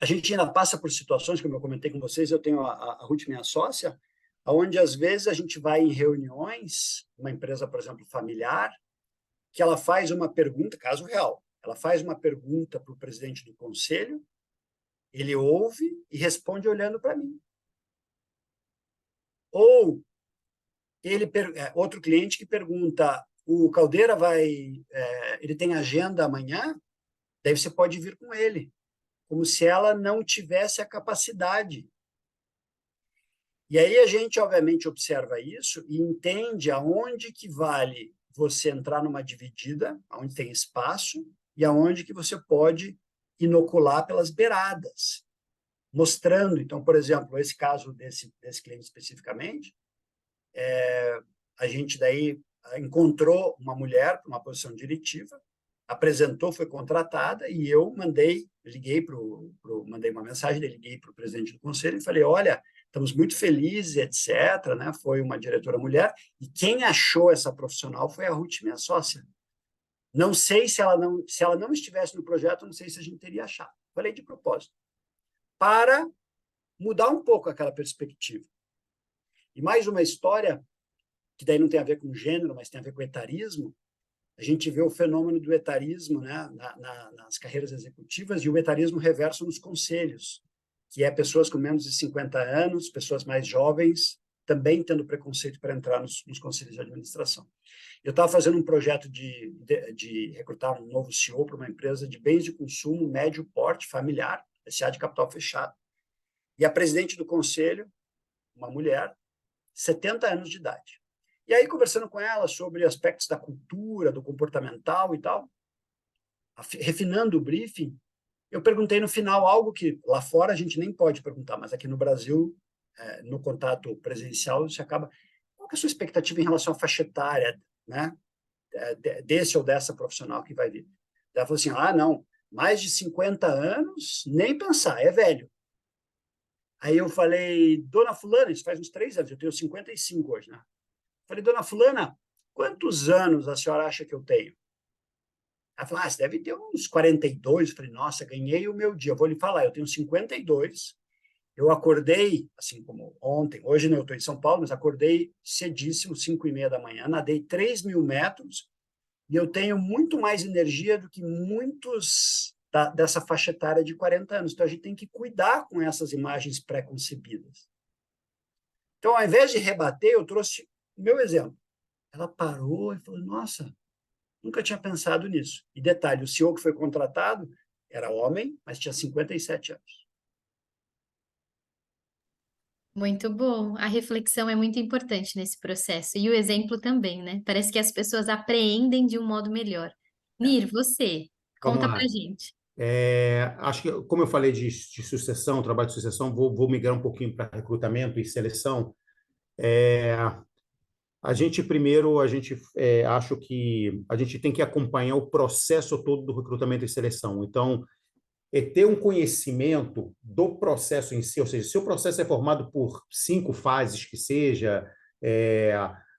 a gente ainda passa por situações, como eu comentei com vocês, eu tenho a Ruth, minha sócia, onde, às vezes, a gente vai em reuniões, uma empresa, por exemplo, familiar, que ela faz uma pergunta, caso real, ela faz uma pergunta para o presidente do conselho, ele ouve e responde olhando para mim. Ou outro cliente que pergunta, o Caldeira ele tem agenda amanhã? Daí você pode vir com ele, como se ela não tivesse a capacidade. E aí a gente, obviamente, observa isso e entende aonde que vale você entrar numa dividida, onde tem espaço, e aonde que você pode inocular pelas beiradas, mostrando. Então, por exemplo, esse caso desse cliente especificamente, a gente daí encontrou uma mulher para uma posição diretiva, apresentou, foi contratada, e eu mandei uma mensagem, liguei para o presidente do conselho e falei, olha, estamos muito felizes, etc., né? Foi uma diretora mulher, e quem achou essa profissional foi a Ruth, minha sócia. Não sei se ela não estivesse no projeto, não sei se a gente teria achado. Falei de propósito. Para mudar um pouco aquela perspectiva. E mais uma história, que daí não tem a ver com gênero, mas tem a ver com etarismo. A gente vê o fenômeno do etarismo, né, nas carreiras executivas, e o etarismo reverso nos conselhos, que é pessoas com menos de 50 anos, pessoas mais jovens, também tendo preconceito para entrar nos conselhos de administração. Eu estava fazendo um projeto de recrutar um novo CEO para uma empresa de bens de consumo médio porte, familiar, SA de capital fechado. E a presidente do conselho, uma mulher, 70 anos de idade. E aí, conversando com ela sobre aspectos da cultura, do comportamental e tal, refinando o briefing, eu perguntei no final algo que lá fora a gente nem pode perguntar, mas aqui no Brasil, no contato presencial, você acaba... Qual que é a sua expectativa em relação à faixa etária, né? Desse ou dessa profissional que vai vir? Ela falou assim, não, mais de 50 anos, nem pensar, é velho. Aí eu falei, dona fulana, isso faz uns 3 anos, eu tenho 55 hoje, né? Falei, dona fulana, quantos anos a senhora acha que eu tenho? Ela falou, você deve ter uns 42. Eu falei, nossa, ganhei o meu dia. Eu vou lhe falar, eu tenho 52. Eu acordei, assim como ontem, hoje eu estou em São Paulo, mas acordei cedíssimo, 5h30 da manhã, nadei 3.000 metros, e eu tenho muito mais energia do que muitos dessa faixa etária de 40 anos. Então, a gente tem que cuidar com essas imagens pré-concebidas. Então, ao invés de rebater, eu trouxe o meu exemplo. Ela parou e falou, nossa, nunca tinha pensado nisso. E detalhe, o CEO que foi contratado era homem, mas tinha 57 anos. Muito bom. A reflexão é muito importante nesse processo. E o exemplo também, né? Parece que as pessoas apreendem de um modo melhor. Nir, você, Vamos conta pra lá. gente. Acho que, como eu falei de sucessão, trabalho de sucessão, vou migrar um pouquinho para recrutamento e seleção. A gente primeiro, acho que a gente tem que acompanhar o processo todo do recrutamento e seleção. Então, ter um conhecimento do processo em si, ou seja, se o processo é formado por 5 fases, que seja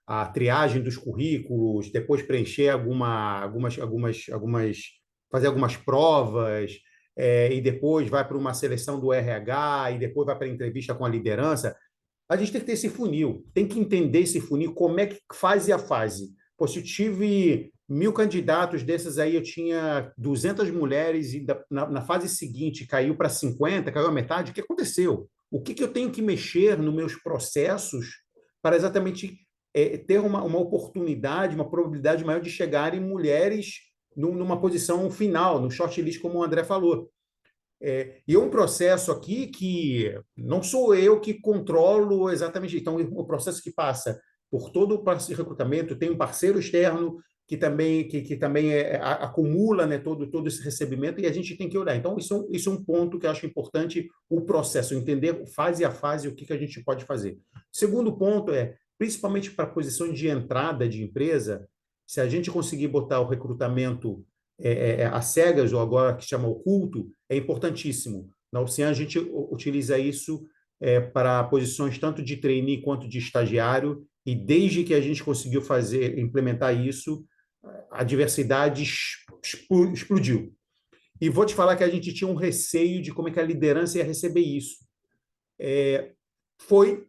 a triagem dos currículos, depois preencher fazer algumas provas, e depois vai para uma seleção do RH, e depois vai para a entrevista com a liderança. A gente tem que ter esse funil, tem que entender esse funil, como é que fase a fase. Pô, se eu tive 1.000 candidatos desses aí, eu tinha 200 mulheres e na fase seguinte caiu para 50, caiu a metade, o que aconteceu? O que eu tenho que mexer nos meus processos para exatamente ter uma oportunidade, uma probabilidade maior de chegarem mulheres numa posição final, no shortlist, como o André falou. E é um processo aqui que não sou eu que controlo exatamente. Então, é um processo que passa por todo o recrutamento, tem um parceiro externo que também acumula, né, todo esse recebimento, e a gente tem que olhar. Então, isso é um ponto que eu acho importante, o processo, entender fase a fase o que a gente pode fazer. Segundo ponto principalmente para posições de entrada de empresa, se a gente conseguir botar o recrutamento às cegas, ou agora que chama oculto, é importantíssimo. Na Ocean, a gente utiliza isso para posições tanto de trainee quanto de estagiário, e desde que a gente conseguiu implementar isso, a diversidade explodiu. E vou te falar que a gente tinha um receio de como é que a liderança ia receber isso. Foi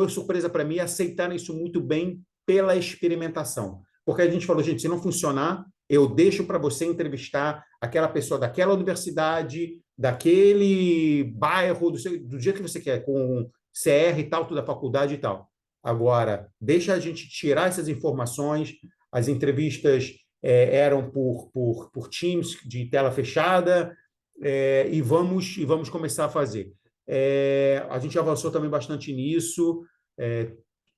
surpresa para mim aceitar isso muito bem pela experimentação. Porque a gente falou, gente, se não funcionar, eu deixo para você entrevistar aquela pessoa daquela universidade, daquele bairro, do jeito que você quer, com CR e tal, toda a faculdade e tal. Agora, deixa a gente tirar essas informações. As entrevistas eram por Teams, de tela fechada, e vamos começar a fazer. A gente avançou também bastante nisso,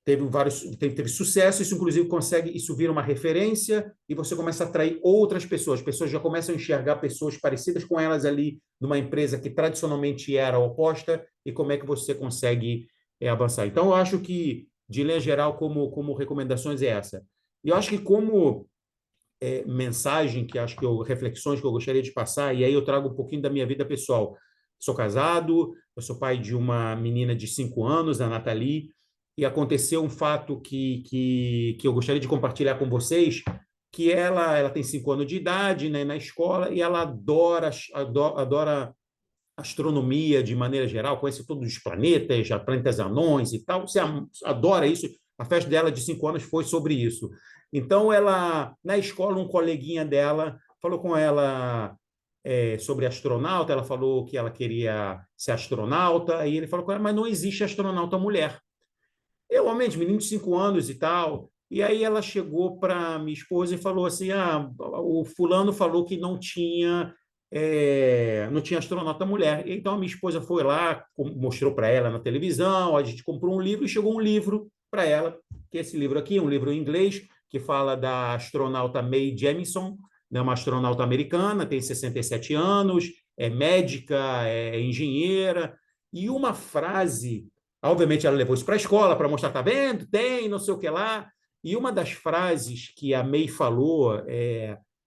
teve sucesso, isso inclusive isso vira uma referência e você começa a atrair outras pessoas. As pessoas já começam a enxergar pessoas parecidas com elas ali numa empresa que tradicionalmente era oposta, e como é que você consegue avançar. Então, eu acho que, de linha geral, como recomendações é essa. E eu acho que como mensagem, reflexões que eu gostaria de passar, e aí eu trago um pouquinho da minha vida pessoal. Sou casado, eu sou pai de uma menina de 5 anos, a Nathalie, e aconteceu um fato que eu gostaria de compartilhar com vocês, que ela tem 5 anos de idade, né, na escola, e ela adora astronomia de maneira geral, conhece todos os planetas anões e tal. Você adora isso. A festa dela de 5 anos foi sobre isso. Então, na escola, um coleguinha dela falou com ela sobre astronauta, ela falou que ela queria ser astronauta, e ele falou com ela, mas não existe astronauta mulher. Eu, realmente, menino de 5 anos e tal. E aí ela chegou para minha esposa e falou assim, o fulano falou que não tinha astronauta mulher. Então a minha esposa foi lá, mostrou para ela na televisão, a gente comprou um livro e chegou um livro para ela, que é esse livro aqui, um livro em inglês, que fala da astronauta Mae Jemison, né, uma astronauta americana, tem 67 anos, é médica, é engenheira, e uma frase, obviamente ela levou isso para a escola para mostrar, tá vendo? Tem, não sei o que lá. E uma das frases que a Mae falou,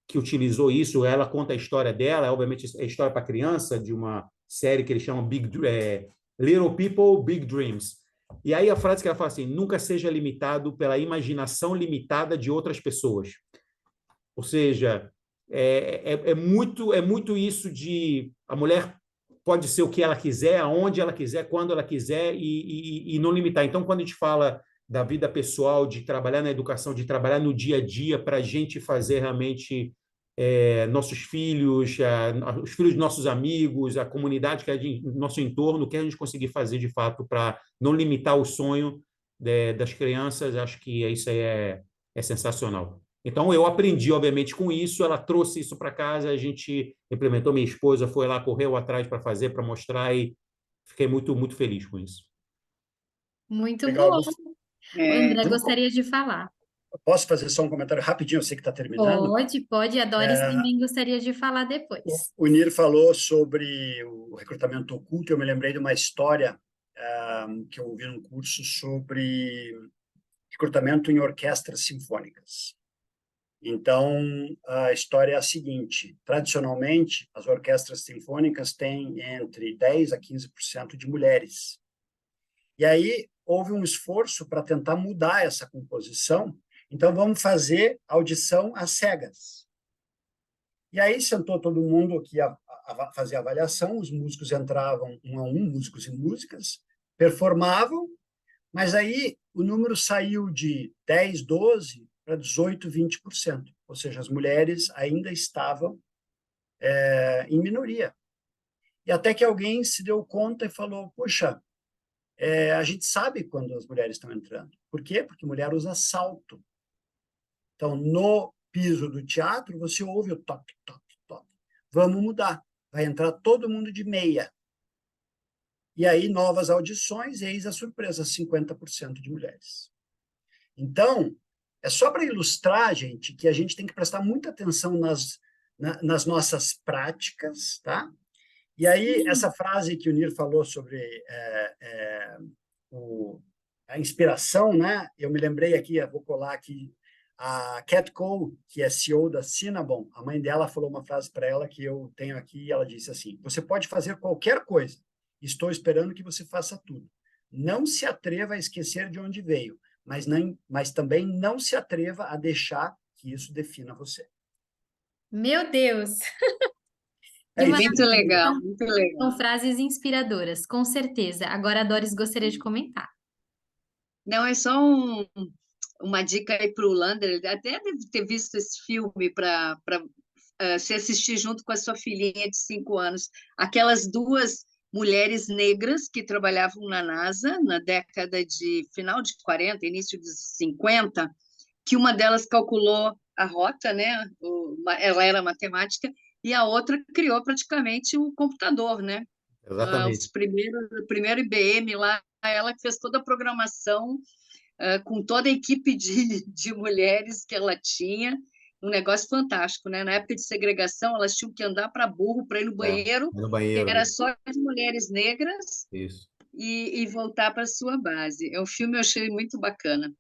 que utilizou isso, ela conta a história dela, obviamente é história para criança, de uma série que eles chamam Little People, Big Dreams. E aí a frase que ela fala assim, nunca seja limitado pela imaginação limitada de outras pessoas. Ou seja, é muito isso de a mulher pode ser o que ela quiser, aonde ela quiser, quando ela quiser, e não limitar. Então, quando a gente fala da vida pessoal, de trabalhar na educação, de trabalhar no dia a dia, para a gente fazer realmente nossos filhos, os filhos de nossos amigos, a comunidade que é nosso entorno, o que a gente conseguir fazer de fato para não limitar o sonho das crianças, acho que isso aí é sensacional. Então, eu aprendi, obviamente, com isso, ela trouxe isso para casa, a gente implementou, minha esposa foi lá, correu atrás para fazer, para mostrar, e fiquei muito, muito feliz com isso. Muito Legal, bom. Augusto. O André Vamos gostaria de falar. Posso fazer só um comentário rapidinho? Eu sei que está terminando. Pode. A Doris também gostaria de falar depois. O Nir falou sobre o recrutamento oculto. Eu me lembrei de uma história que eu ouvi num curso sobre recrutamento em orquestras sinfônicas. Então, a história é a seguinte: tradicionalmente, as orquestras sinfônicas têm entre 10% a 15% de mulheres. E aí houve um esforço para tentar mudar essa composição. Então, vamos fazer audição às cegas. E aí sentou todo mundo que ia fazer a avaliação, os músicos entravam um a um, músicos e músicas, performavam, mas aí o número saiu de 10, 12 para 18, 20%. Ou seja, as mulheres ainda estavam em minoria. E até que alguém se deu conta e falou, puxa, a gente sabe quando as mulheres estão entrando. Por quê? Porque mulher usa salto. Então, no piso do teatro, você ouve o toque, toque, toque. Vamos mudar. Vai entrar todo mundo de meia. E aí, novas audições, eis a surpresa, 50% de mulheres. Então, é só para ilustrar, gente, que a gente tem que prestar muita atenção nas nossas práticas, tá? E aí, essa frase que o Nir falou sobre a inspiração, né? Eu me lembrei aqui, eu vou colar aqui, a Cat Cole, que é CEO da Cinnabon, a mãe dela falou uma frase para ela que eu tenho aqui, e ela disse assim, você pode fazer qualquer coisa, estou esperando que você faça tudo. Não se atreva a esquecer de onde veio, mas também não se atreva a deixar que isso defina você. Meu Deus! É Que isso. Muito maravilha. legal, muito legal. São frases inspiradoras, com certeza. Agora a Doris gostaria de comentar. Não, é só uma dica aí para o Lander, ele até deve ter visto esse filme para se assistir junto com a sua filhinha de 5 anos. Aquelas duas mulheres negras que trabalhavam na NASA na década de final de 40, início dos 50, que uma delas calculou a rota, né? Ela era matemática, e a outra criou praticamente o computador, né? Exatamente. O primeiro IBM lá, ela que fez toda a programação com toda a equipe de mulheres que ela tinha, um negócio fantástico, né? Na época de segregação, elas tinham que andar para burro para ir no banheiro, No banheiro. era só de mulheres negras, Isso. e voltar para a sua base. É um filme que eu achei muito bacana.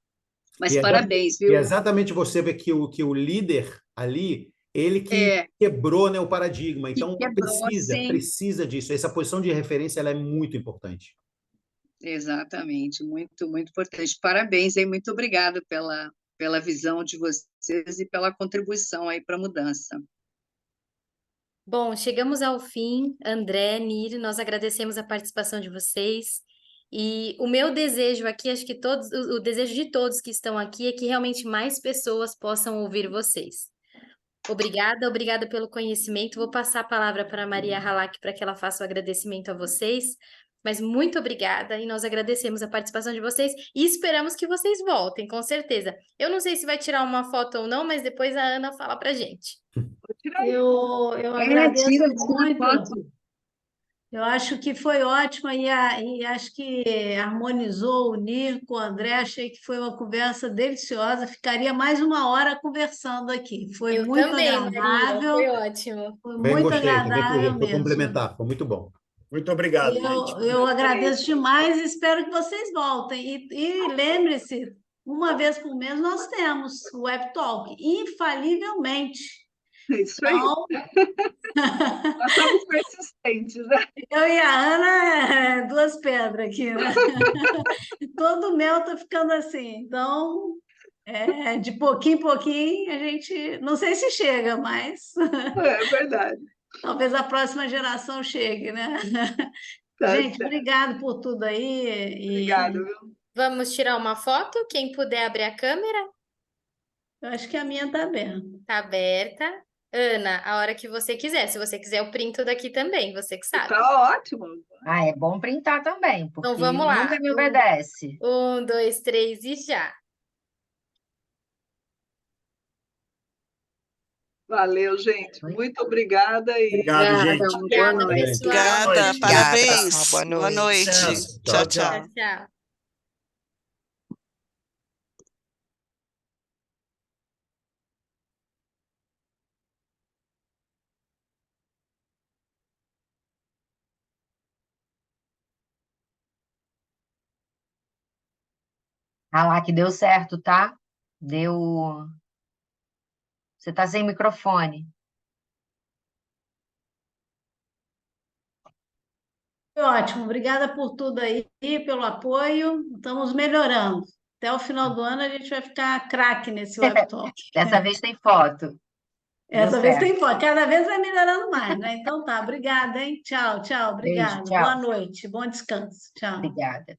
Mas E parabéns, e viu? exatamente você vê que o líder ali, ele que quebrou, né, o paradigma. Então, quebrou, sim. precisa disso. Essa posição de referência ela é muito importante. Exatamente, muito, muito importante. Parabéns, hein? Muito obrigada pela visão de vocês e pela contribuição aí para a mudança. Bom, chegamos ao fim. André, Nir, nós agradecemos a participação de vocês. E o meu desejo aqui, acho que o desejo de todos que estão aqui é que realmente mais pessoas possam ouvir vocês. Obrigada pelo conhecimento. Vou passar a palavra para a Maria Halak para que ela faça o agradecimento a vocês. Mas muito obrigada e nós agradecemos a participação de vocês e esperamos que vocês voltem, com certeza. Eu não sei se vai tirar uma foto ou não, mas depois a Ana fala para a gente. Eu agradeço tira muito. foto. Eu acho que foi ótimo e acho que harmonizou o Nir com o André. Achei que foi uma conversa deliciosa. Ficaria mais 1 hora conversando aqui. Foi Eu muito também, Maria, agradável. foi ótimo. Foi Também muito gostei, agradável vou mesmo. complementar, foi muito bom. Muito obrigado, gente. Eu agradeço demais e espero que vocês voltem. E lembre-se, uma vez por mês nós temos o Web Talk, infalivelmente. Isso aí. Então, Nós somos persistentes, né? eu e a Ana, 2 pedras aqui, né? E todo mel está ficando assim. Então, de pouquinho em pouquinho, a gente... Não sei se chega, mas É verdade. talvez a próxima geração chegue, né? Tá Gente, certo. obrigado por tudo aí. Obrigado, viu? Vamos tirar uma foto? Quem puder abrir a câmera? Eu acho que a minha está aberta. Tá aberta. Ana, a hora que você quiser. Se você quiser, eu printo daqui também, você que sabe. Tá ótimo. Ah, é bom printar também, porque Então vamos lá. nunca me obedece. 1, 2, 3 e já. Valeu, gente. Muito obrigada e Obrigado, gente. Obrigada, uma boa Obrigada, noite. pessoal. Obrigada, Boa noite. parabéns. pessoal. Boa Boa noite. noite. Licença. Tchau, Tchau, tchau. Tchau, tchau. Ah lá, que deu certo, tá? Deu. Você tá sem microfone. Foi ótimo, obrigada por tudo aí, pelo apoio. Estamos melhorando. Até o final do ano a gente vai ficar craque nesse webtalk. Dessa vez tem foto. Deu Essa vez certo. tem foto, cada vez vai melhorando mais, né? Então tá, obrigada, hein? Tchau, tchau, Beijo, obrigada. tchau. Boa noite, bom descanso. Tchau. Obrigada.